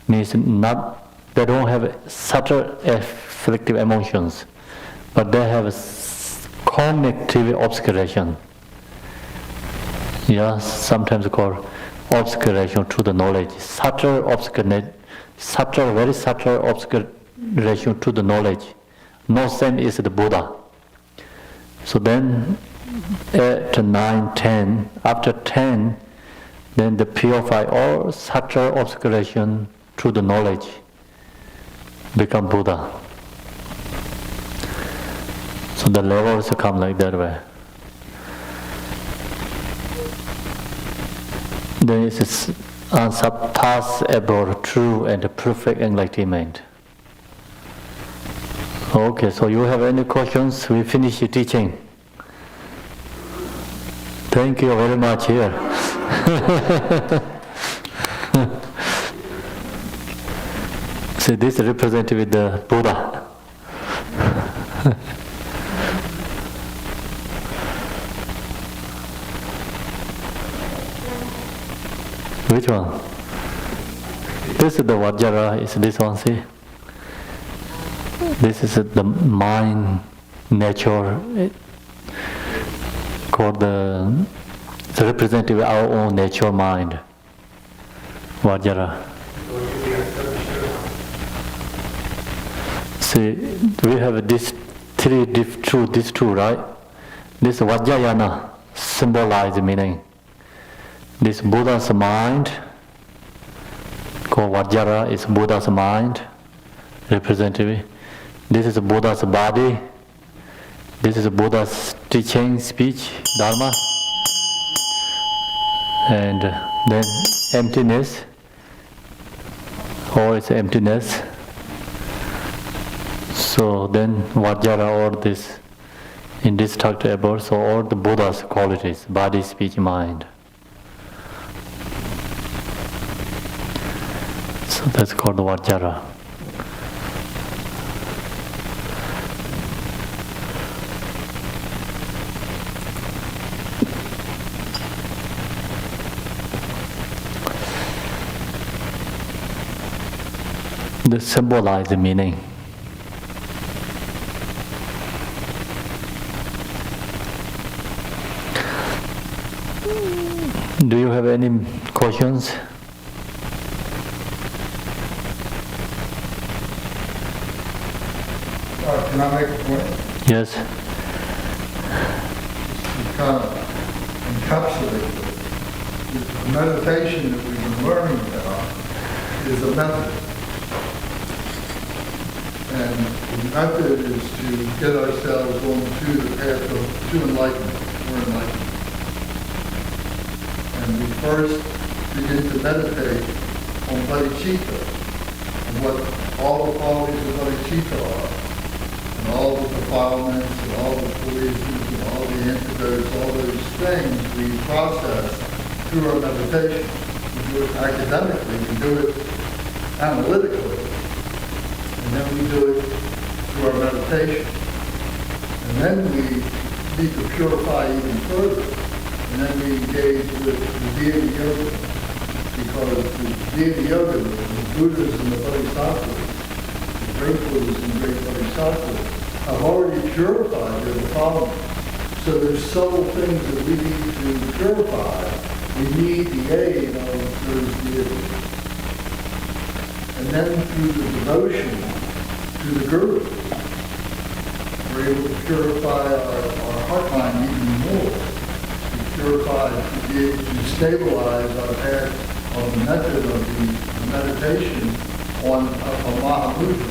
[SPEAKER 3] Means they don't have subtle afflictive emotions, but they have cognitive obscuration. Yeah, sometimes called obscuration to the knowledge. Subtle, very subtle obscuration to the knowledge. No same is the Buddha. So then 8, 9, 10, after 10, then the purify all subtle obscuration to the knowledge, become Buddha. So the levels come like that way. Then it is unsurpassable, true and perfect enlightenment. Okay, so you have any questions? We finish the teaching. Thank you very much here. See, this is represented with the Buddha. Which one? This is the Vajra, is this one, see? This is the mind, nature, called the representative of our own nature mind, Vajra. See, we have these two, right? This Vajrayana symbolizes meaning. This Buddha's mind, called Vajra, is Buddha's mind, representative. This is Buddha's body. This is Buddha's teaching, speech, Dharma. And then emptiness. All is emptiness. So then Vajra, all this indestructible, so all the Buddha's qualities, body, speech, mind. So that's called Vajra. They symbolize the meaning. Do you have any questions?
[SPEAKER 6] Can I make a point?
[SPEAKER 3] Yes.
[SPEAKER 6] To kind of encapsulate this. The meditation that we've been learning about is a method. And the method is to get ourselves onto the path to enlightenment, or enlightenment. And we first begin to meditate on bodhicitta, and what all the qualities of bodhicitta are, and all the defilements, and all the poisons, and all the antidotes, all those things we process through our meditation. We do it academically, we do it analytically, and then we do it through our meditation. And then we need to purify even further. And then we engage with the deity yoga. Because the deity yoga, the Buddhas and the Bodhisattvas, the great Buddhas and the great Bodhisattvas, have already purified their defilements. So there's subtle things that we need to purify. We need the aid of those deities. And then through the devotion to the Guru, we're able to purify our heart mind even more. To purify, to be able to stabilize our path of the method of the meditation on a Mahamudra.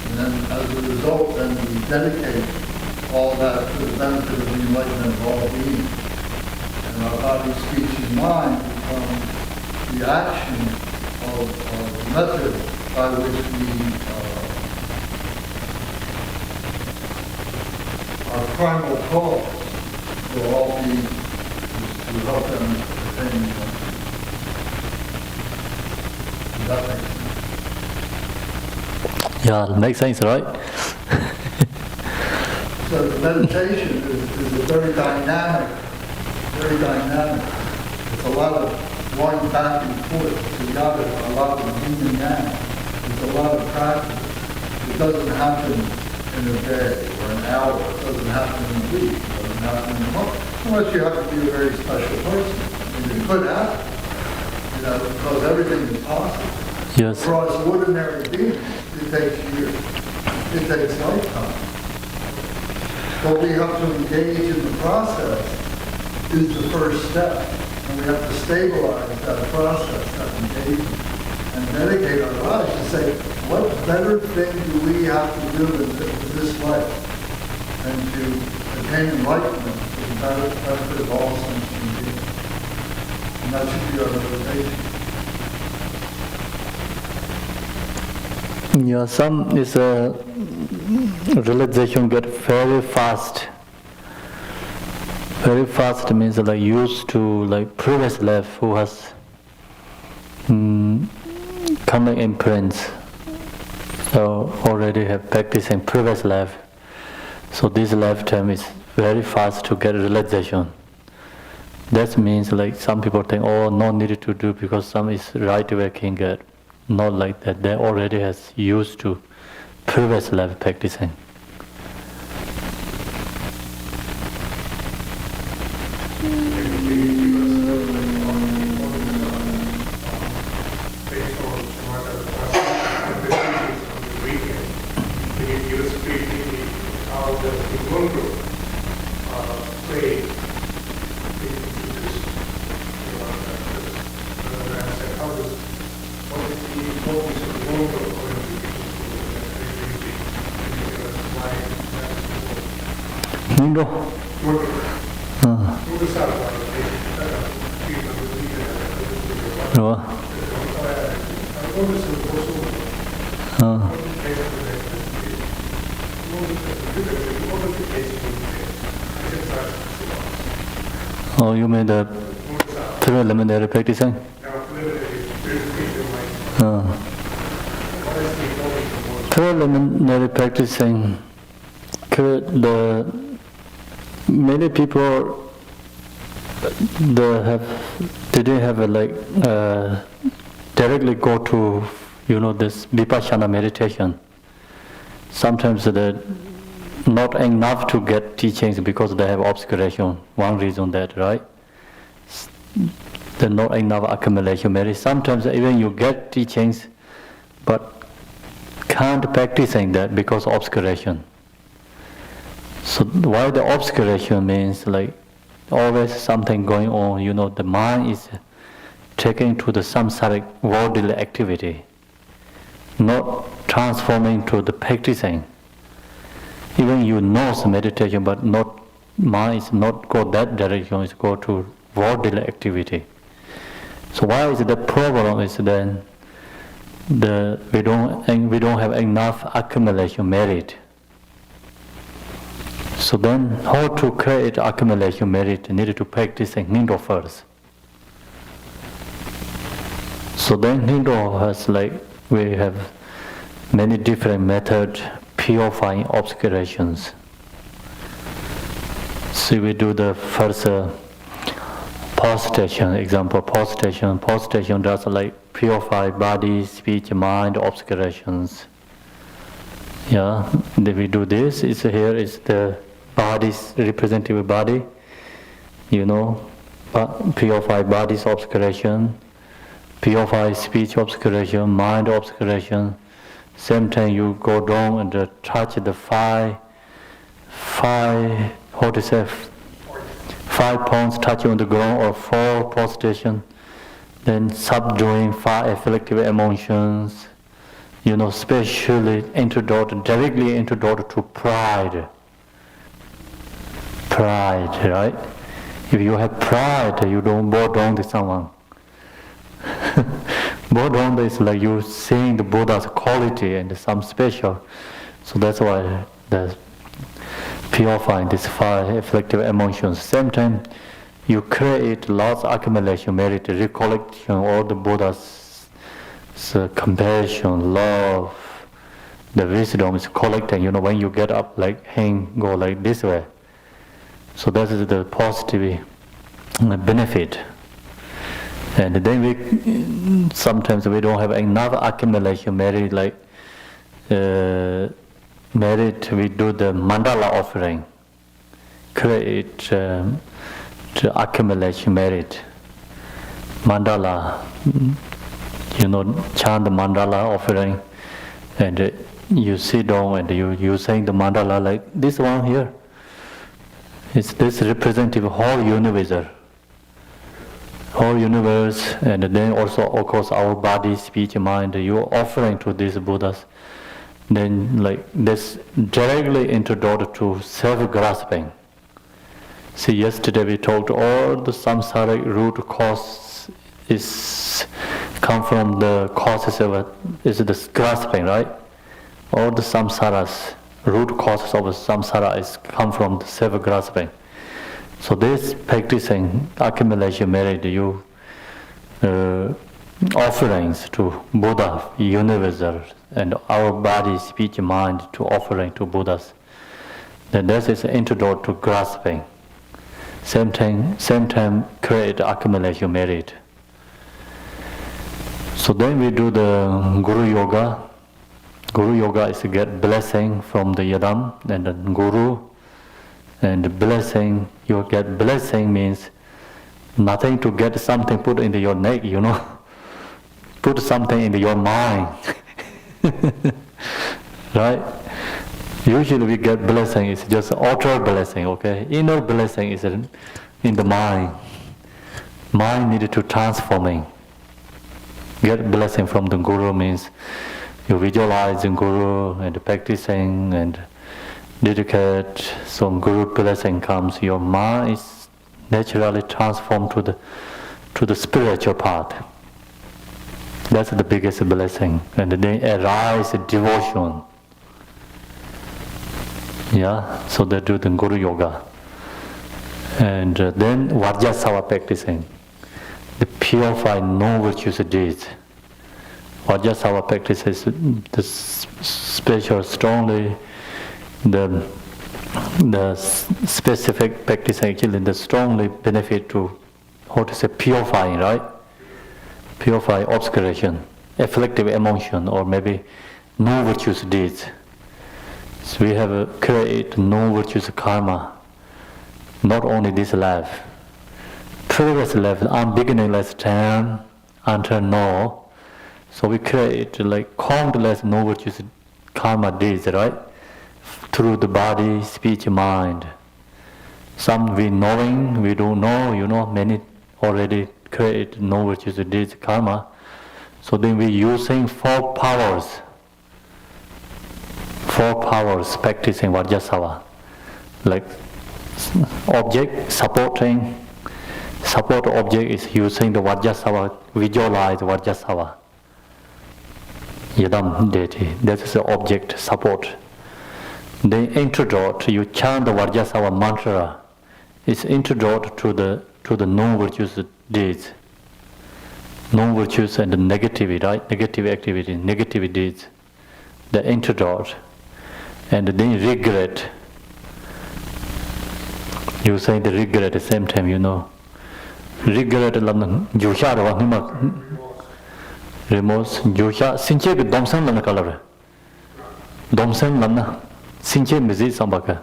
[SPEAKER 6] And then as a result, then we dedicate all that to the benefit of the enlightenment of all beings. And our body, speech, and mind become the action of the method by which we, our primal cause will all be to help them attain. Does that make sense?
[SPEAKER 3] Yeah, it makes sense, right?
[SPEAKER 6] So the meditation is a very dynamic. It's a lot of going back and forth. It's a lot of yin and yang. It's a lot of practice. It doesn't happen in a day or an hour. It doesn't happen in a week. It doesn't happen in a month. Unless you have to be a very special person. I mean, you could have, because everything is possible.
[SPEAKER 3] Yes.
[SPEAKER 6] For us ordinary beings, it takes years. It takes lifetime. But we have to engage in the process is the first step. And we have to stabilize that process, that engagement, and dedicate our lives to say, what better thing do we have to do in this life than to attain enlightenment for the benefit of all sentient beings? And that should be our motivation.
[SPEAKER 3] Yeah, some is a realization get very fast. Very fast means like used to like previous life who has coming imprints. So already have practiced in previous life. So this lifetime is very fast to get realization. That means like some people think, oh, no needed to do because some is right away can get. Not like that. They already has used to previous life practicing. Oh, you mean the preliminary practicing? Preliminary practicing, many people didn't have directly go to this vipassana meditation. Sometimes they're not enough to get teachings because they have obscuration. One reason that, right? There's not enough accumulation. Maybe sometimes even you get teachings, but can't practicing that because of obscuration. So why the obscuration means like always something going on. The mind is taken to the samsaric worldly activity, not transforming to the practicing. Even some meditation, but not mind is not go that direction. It's go to worldly activity. So why is the problem? Is then we don't have enough accumulation merit. So then, how to create accumulation merit? Needed to practice Khenpo first. So then Khenpo has we have many different methods purifying obscurations. So we do the first postation example. Postation does purify body, speech, mind, obscurations. Yeah, then we do this. Here is the body's representative body. Purify body's obscuration, purify speech obscuration, mind obscuration. Same time you go down and touch the five points touching on the ground, or 4 postation. Then subduing 5 afflictive emotions. Especially directly introduced to pride. Pride, right? If you have pride, you don't bow down to someone. Bow down is like you seeing the Buddha's quality and some special. So that's why the purifying these 5 afflictive emotions. Same time, you create lots of accumulation, merit, recollection, all the Buddha's compassion, love, the wisdom is collecting. When you get up, go like this way. So that is the positive benefit. And then sometimes we don't have enough accumulation merit, merit, we do the mandala offering. create to accumulate merit. Mandala, chant the mandala offering, and you sit down and you saying the mandala like this one here. It's this representative whole universe, and then also of course our body, speech, mind. You're offering to these Buddhas. Then like this directly introduced to self-grasping. See, yesterday we talked all the samsaric root cause is come from the causes of is the grasping, right? All the samsaras, root causes of samsara is come from the self-grasping. So this practicing accumulation merit, you offerings to Buddha, universal, and our body, speech, mind to offering to Buddhas. Then this is antidote to grasping. Same time create accumulation merit. So then we do the Guru Yoga. Guru Yoga is to get blessing from the Yadam and the Guru. And the blessing, you get blessing means nothing to get something put into your neck, Put something into your mind. Right? Usually we get blessing, it's just outer blessing, okay? Inner blessing is in the mind. Mind needed to transforming. Get blessing from the Guru means you visualize the Guru and practicing and dedicate. So Guru blessing comes, your mind is naturally transformed to the spiritual path. That's the biggest blessing. And then arise devotion. Yeah, so they do the Guru Yoga. And then Vajrasattva practicing. The purified non-virtuous deeds. Vajrasattva practices the special, strongly, the specific practice actually, the strongly benefit to, purifying, right? Purify obscuration, afflictive emotion, or maybe non-virtuous deeds. So we have create non-virtuous karma, not only this life, previous life, unbeginningless time until now. So we create like countless non-virtuous karma deeds, right? Through the body, speech, mind. Some we knowing, we don't know, many already create non-virtuous deeds, karma. So then we using four powers practicing Vajrasattva. Like object, support object is using the Vajrasattva, visualize Vajrasattva. Yadam deity, that is the object, support. Then introduce, you chant the Vajrasattva mantra. It's introduced to the non-virtuous deeds. Non-virtuous and the negativity, right? Negative activity, negative deeds. The introduce. And then regret. You say the regret at the same time, Regret remorse, Josha, Sinche Domsan Lana Color. Domsan Lana, Sinche Mizi Sambaka.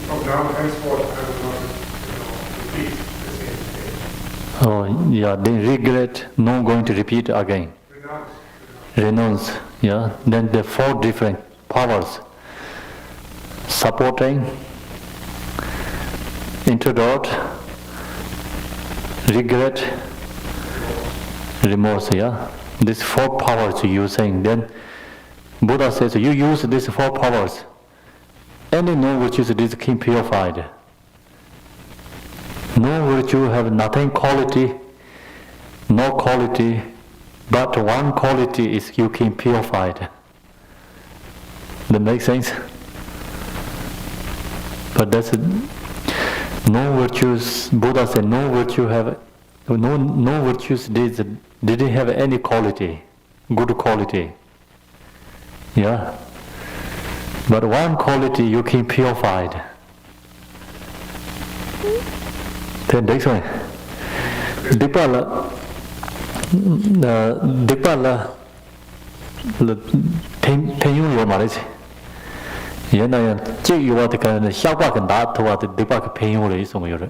[SPEAKER 1] From now henceforth, I will not repeat the same mistake.
[SPEAKER 3] Oh, yeah, then regret, not going to repeat again. Renounce, yeah. Then the four different powers. Supporting, introduce, regret, remorse, yeah. These four powers you're using. Then Buddha says you use these four powers. Any non-virtues is keep purified. No virtue have nothing quality, no quality, but one quality is you keep purified. That makes sense? But that's no virtues. Buddha said no virtue have no virtues didn't have any quality, good quality. Yeah. But one quality you can purified. Then next one. Dipala Tenyu Yomarich. 原来这有我的个小巴跟大头啊的对巴个朋友嘞，什么有嘞？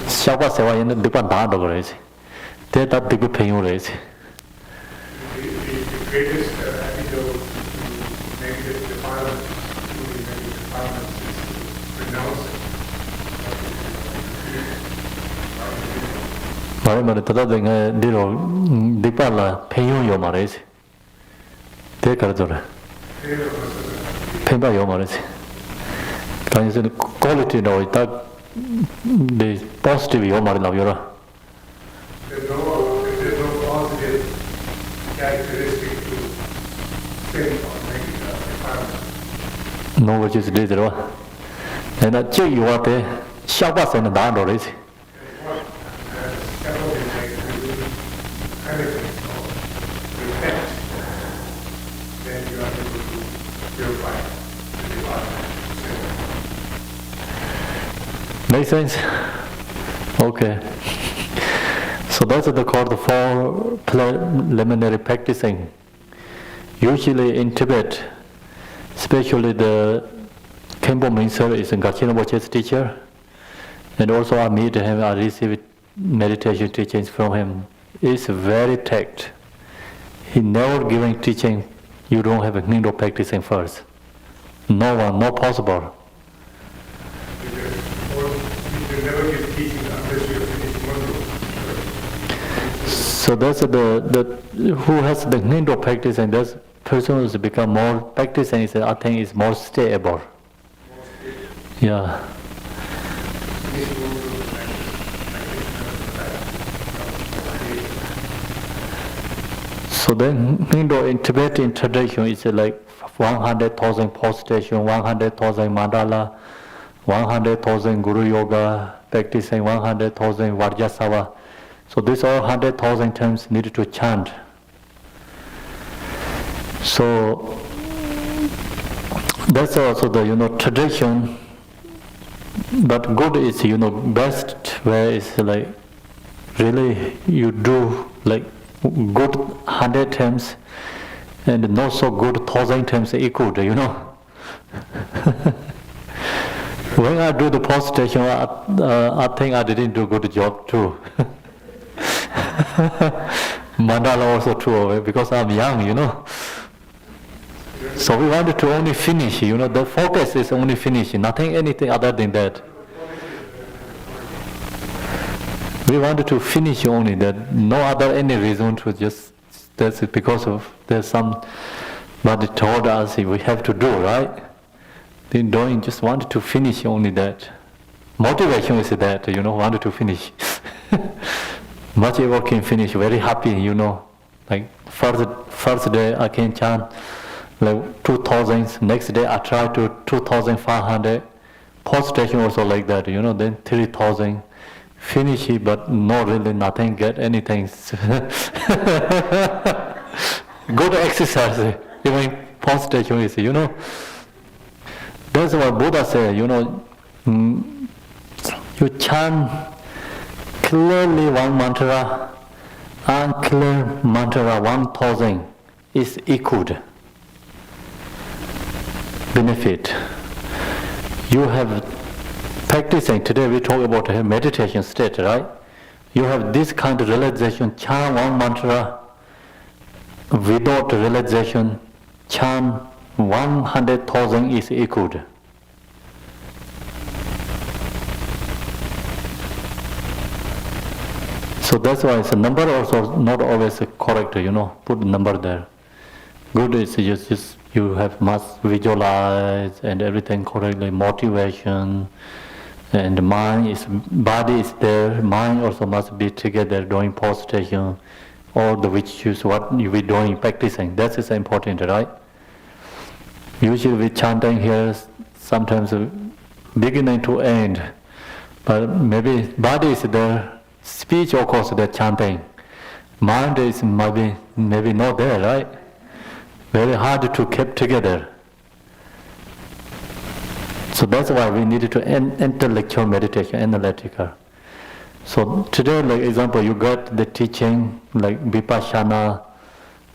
[SPEAKER 3] 小巴说话人家对巴大多个嘞，这他对个朋友嘞。
[SPEAKER 1] The greatest antidote to negative defilements, truly negative defilements, is to renounce it.
[SPEAKER 3] 말에 따라 내가 니로 니빨라 팽용요 말이지. 대가더라. 팽바 요 말이지. 그래서 퀄리티로 있다 네 positive 요 말이 나오더라.
[SPEAKER 1] There's no positive characteristic to sin or negative defilements.
[SPEAKER 3] No which is leader. 내가 저 요한테 샤바스는 나더라지. Make sense? Okay. So that's called the four preliminary practicing. Usually in Tibet, especially the Khenpo minister is Gachin Boche's teacher, and also I meet him, I receive meditation teachings from him. It's very tact. He never giving teaching, you don't have a need of practicing first. No one, not possible.
[SPEAKER 1] You never give teaching unless you finish one group.
[SPEAKER 3] So that's the who has the need of practicing, that person who's become more practicing, is, I think is more stable. Yeah. So then, in Tibetan tradition, it's like 100,000 postation, 100,000 mandala, 100,000 guru yoga, practicing 100,000 vajrasava. So these all 100,000 times needed to chant. So that's also the tradition. But good is best where is like really you do like good 100 times and not so good 1,000 times equal, When I do the postation, I think I didn't do a good job too. Mandala also true, because I'm young, So we wanted to only finish, the focus is only finish, nothing anything other than that. We wanted to finish only that, no other any reason to just, that's it because of, there's somebody told us we have to do, right? Then doing, just wanted to finish only that. Motivation is that, wanted to finish. Much ever can finish, very happy, Like first day I can chant like 2,000, next day I try to 2,500. Post-station also like that, then 3,000. Finish it, but no really nothing, get anything. Good exercise, even post-station is, That's what Buddha said, you chant clearly one mantra, unclear mantra 1,000 is equal benefit. You have practicing, today we talk about a meditation state, right? You have this kind of realization, chant one mantra, without realization, chant 100,000 is equal. So that's why it's a number also not always correct, put the number there. Good is just you must visualize and everything correctly, motivation, and body is there, mind also must be together doing postation, all the which is what you be doing, practicing. That is important, right? Usually we chanting here, sometimes beginning to end, but maybe body is there, speech of course the chanting, mind is maybe not there, right? Very hard to keep together. So that's why we needed to intellectual meditation, analytical. So today, like example, you got the teaching like Vipassana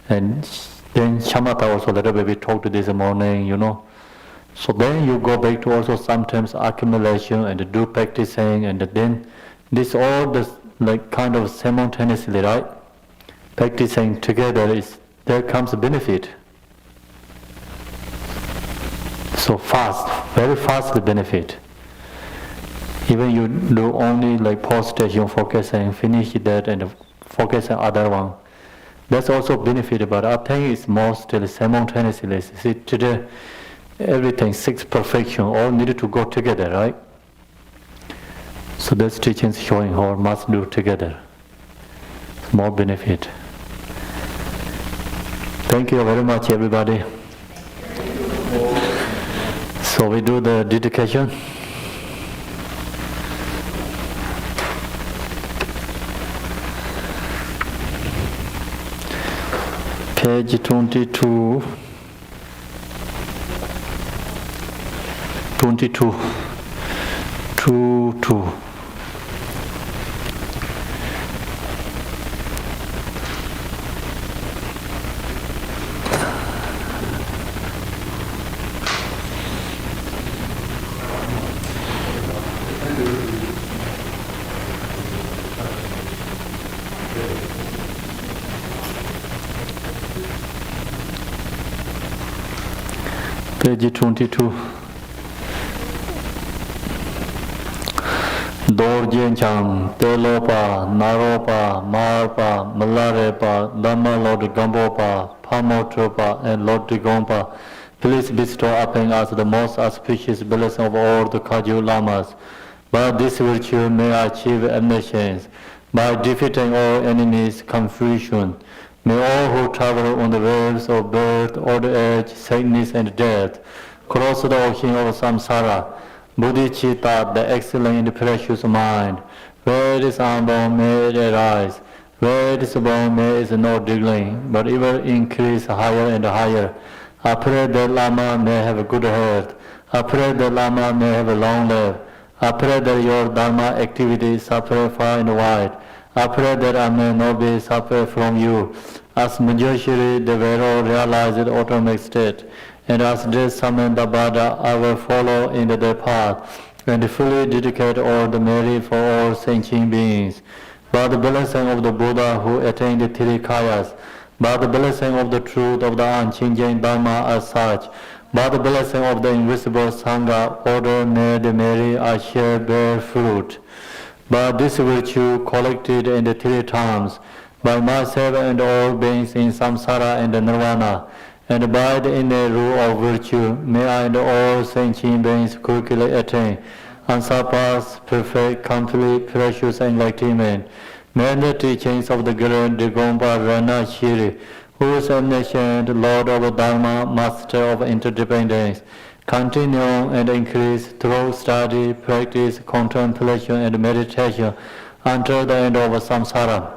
[SPEAKER 3] and Then shamatha also a little bit we talked this morning, you know. So then you go back to also sometimes accumulation and do practicing, and then this all this like kind of simultaneously, right? Practicing together is there comes a benefit. So fast, very fast the benefit. Even you do only like post-station focusing, finish that and focus on other one. That's also benefit, but I think it's mostly simultaneously. See, today, everything, six perfection, all needed to go together, right? So that's teaching showing how must do together. More benefit. Thank you very much, everybody. So we do the dedication. Page 22. 22. 2. Page 22. Dorjen Cham, Telopa, Naropa, Marpa, Malarepa, Dhamma Lord Gambopa, Pamotropa, and Lord Gompa, please bestow upon us the most auspicious blessing of all the Kaju Lamas. By this virtue may achieve omniscience. By defeating all enemies, confusion. May all who travel on the waves of birth, old age, sickness, and death cross the ocean of samsara. Bodhicitta, the excellent and precious mind. Where it is unborn, may it arise. Where it is born, may it is not decline, but ever increase higher and higher. I pray that Lama may have a good health. I pray that Lama may have a long life. I pray that your Dharma activities suffer far and wide. I pray that I may not be suffer from you. As Manjushri, the Vero realized the autonomic state, and as this Samandabhada, I will follow in the path, and fully dedicate all the merit for all sentient beings. By the blessing of the Buddha who attained the three kayas, by the blessing of the truth of the unchanging Dharma as such, by the blessing of the invisible Sangha, order may the merit I share bear fruit. By this virtue collected in the three times, by myself and all beings in samsara and nirvana, and by the inner rule of virtue, may I and all sentient beings quickly attain unsurpassed, perfect, complete, precious enlightenment. May the teachings of the great Digompa Rana Shiri, who is omniscient, Lord of the Dharma, Master of interdependence, continue and increase through study, practice, contemplation, and meditation until the end of samsara.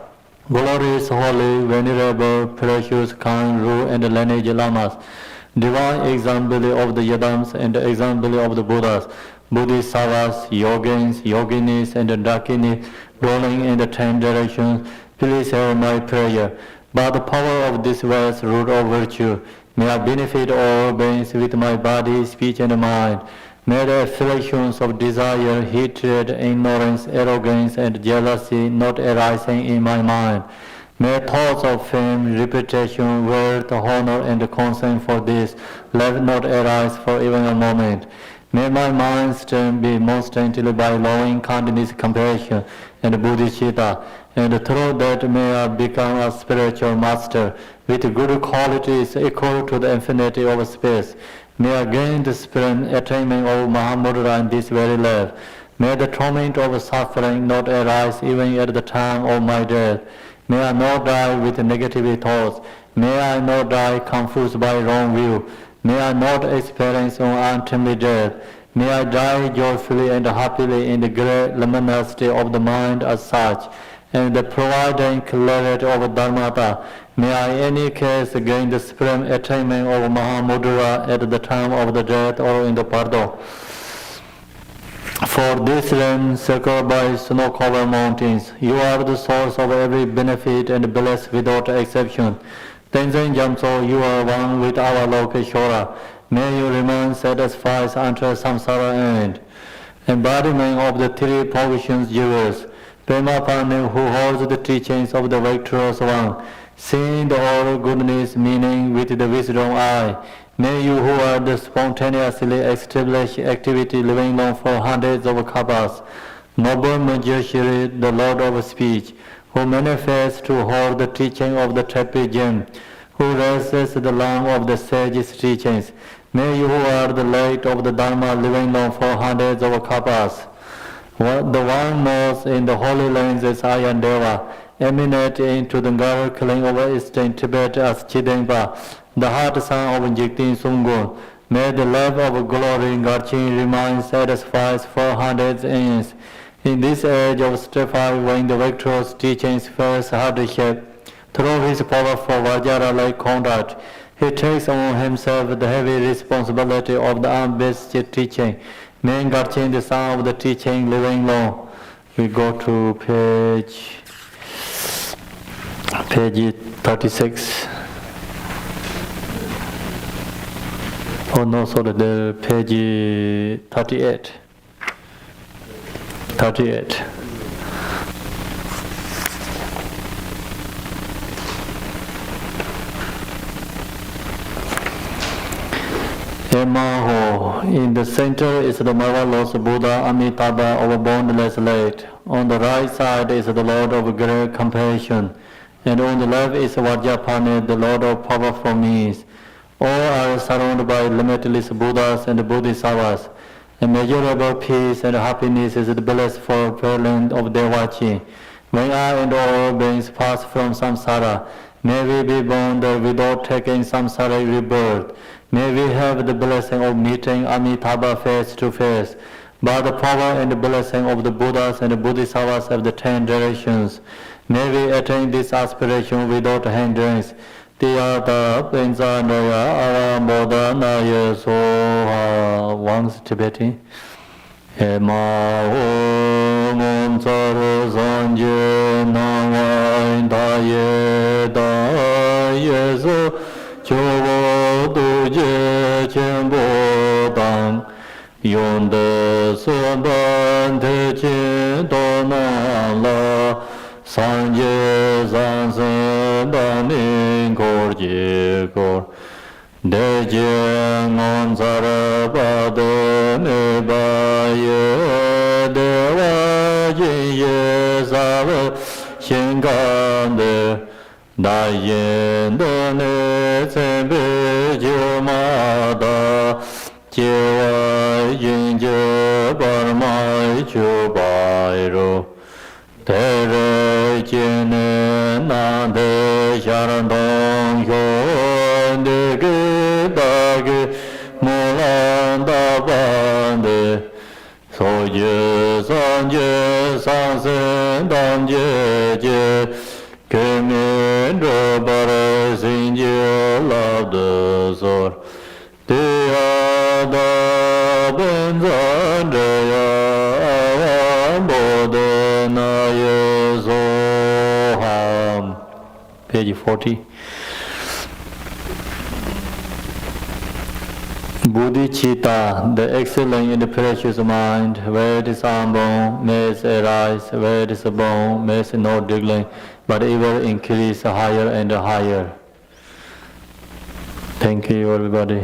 [SPEAKER 3] Glorious, holy, venerable, precious, kind, rule, and lineage lamas, divine example of the Yadams and the example of the Buddhas, Bodhisattvas, yogins, yoginis, and the Dakini, dwelling in the 10 directions, please hear my prayer. By the power of this vast root of virtue, may I benefit all beings with my body, speech, and mind. May the afflictions of desire, hatred, ignorance, arrogance, and jealousy not arising in my mind. May thoughts of fame, reputation, wealth, honor, and concern for this let not arise for even a moment. May my mind stand be constantly by loving kindness, compassion, and bodhicitta, and through that may I become a spiritual master with good qualities equal to the infinity of space. May I gain the supreme attainment of Mahamudra in this very life. May the torment of suffering not arise even at the time of my death. May I not die with negative thoughts. May I not die confused by wrong view. May I not experience untimely death. May I die joyfully and happily in the great luminosity of the mind as such, and the providing clarity of Dharmata. May I in any case gain the supreme attainment of Mahamudra at the time of the death or in the pardo. For this land circled by snow-covered mountains, you are the source of every benefit and blessed without exception. Tenzin Jamso, you are one with our Lord Keshora. May you remain satisfied until samsara end. Embodiment of the three provisions jewels. Prema Pani, who holds the teachings of the victorious one, seeing the all goodness meaning with the wisdom eye. May you who are the spontaneously established activity living long for hundreds of kapas, noble Majeshri, the Lord of speech, who manifests to hold the teaching of the trapezium, who raises the lamp of the sage's teachings. May you who are the light of the Dharma living long for hundreds of kapas. The one most in the holy lands is Ayandeva, eminent into the girl killing over Eastern Tibet as Chidengpa, the heart son of Jiktin Sumgun. May the love of glory Garchin remain satisfied for hundreds years. In this age of strife, when the victorious teachings face hardship, through his powerful Vajra-like conduct, he takes on himself the heavy responsibility of the unbased teaching. May Garchin, the son of the teaching, living long. We go to page 36. Oh no, sorry, the page 38. 38. In the center is the marvelous Buddha Amitabha of boundless light. On the right side is the Lord of great compassion, and on the left is Vajrapani, the Lord of powerful means. All are surrounded by limitless Buddhas and Bodhisattvas. Immeasurable peace and happiness is the blissful prevalent of Devachi. When I and all beings pass from samsara, may we be born there without taking samsara rebirth. May we have the blessing of meeting Amitabha face to face. By the power and the blessing of the Buddhas and the Bodhisattvas of the 10 directions, may we attain this aspiration without hindrance. Tiyata Pinsanaya Aramodhanaya Soha. Once Tibetan. Ema Om Tsara Sanje Nangwain Daye Daye So Chobo Duje Khenpo Dang Yonde Sunban Techen Donan La Sanje Sansen Banin Korje Kor Deje Non Sara Bade Nebaye Dewa Jinye Sava Shingande Dayen Dane Tsembe Jumada Jewa Yinje Barmai Chubairo Tere Jene Nande Sharandong Yon Dege Dage Mulanda Bande Soye Sanje Sansen Danje Je Kemen Robare Sinje Labde Sor Tiyada Benzandaya Bodhanaye Zoham. Page 40. Bodhicitta, the excellent in the precious mind, where it is unborn, may it arise, where it is born, may it not decline, but ever increase higher and higher. Thank you, everybody.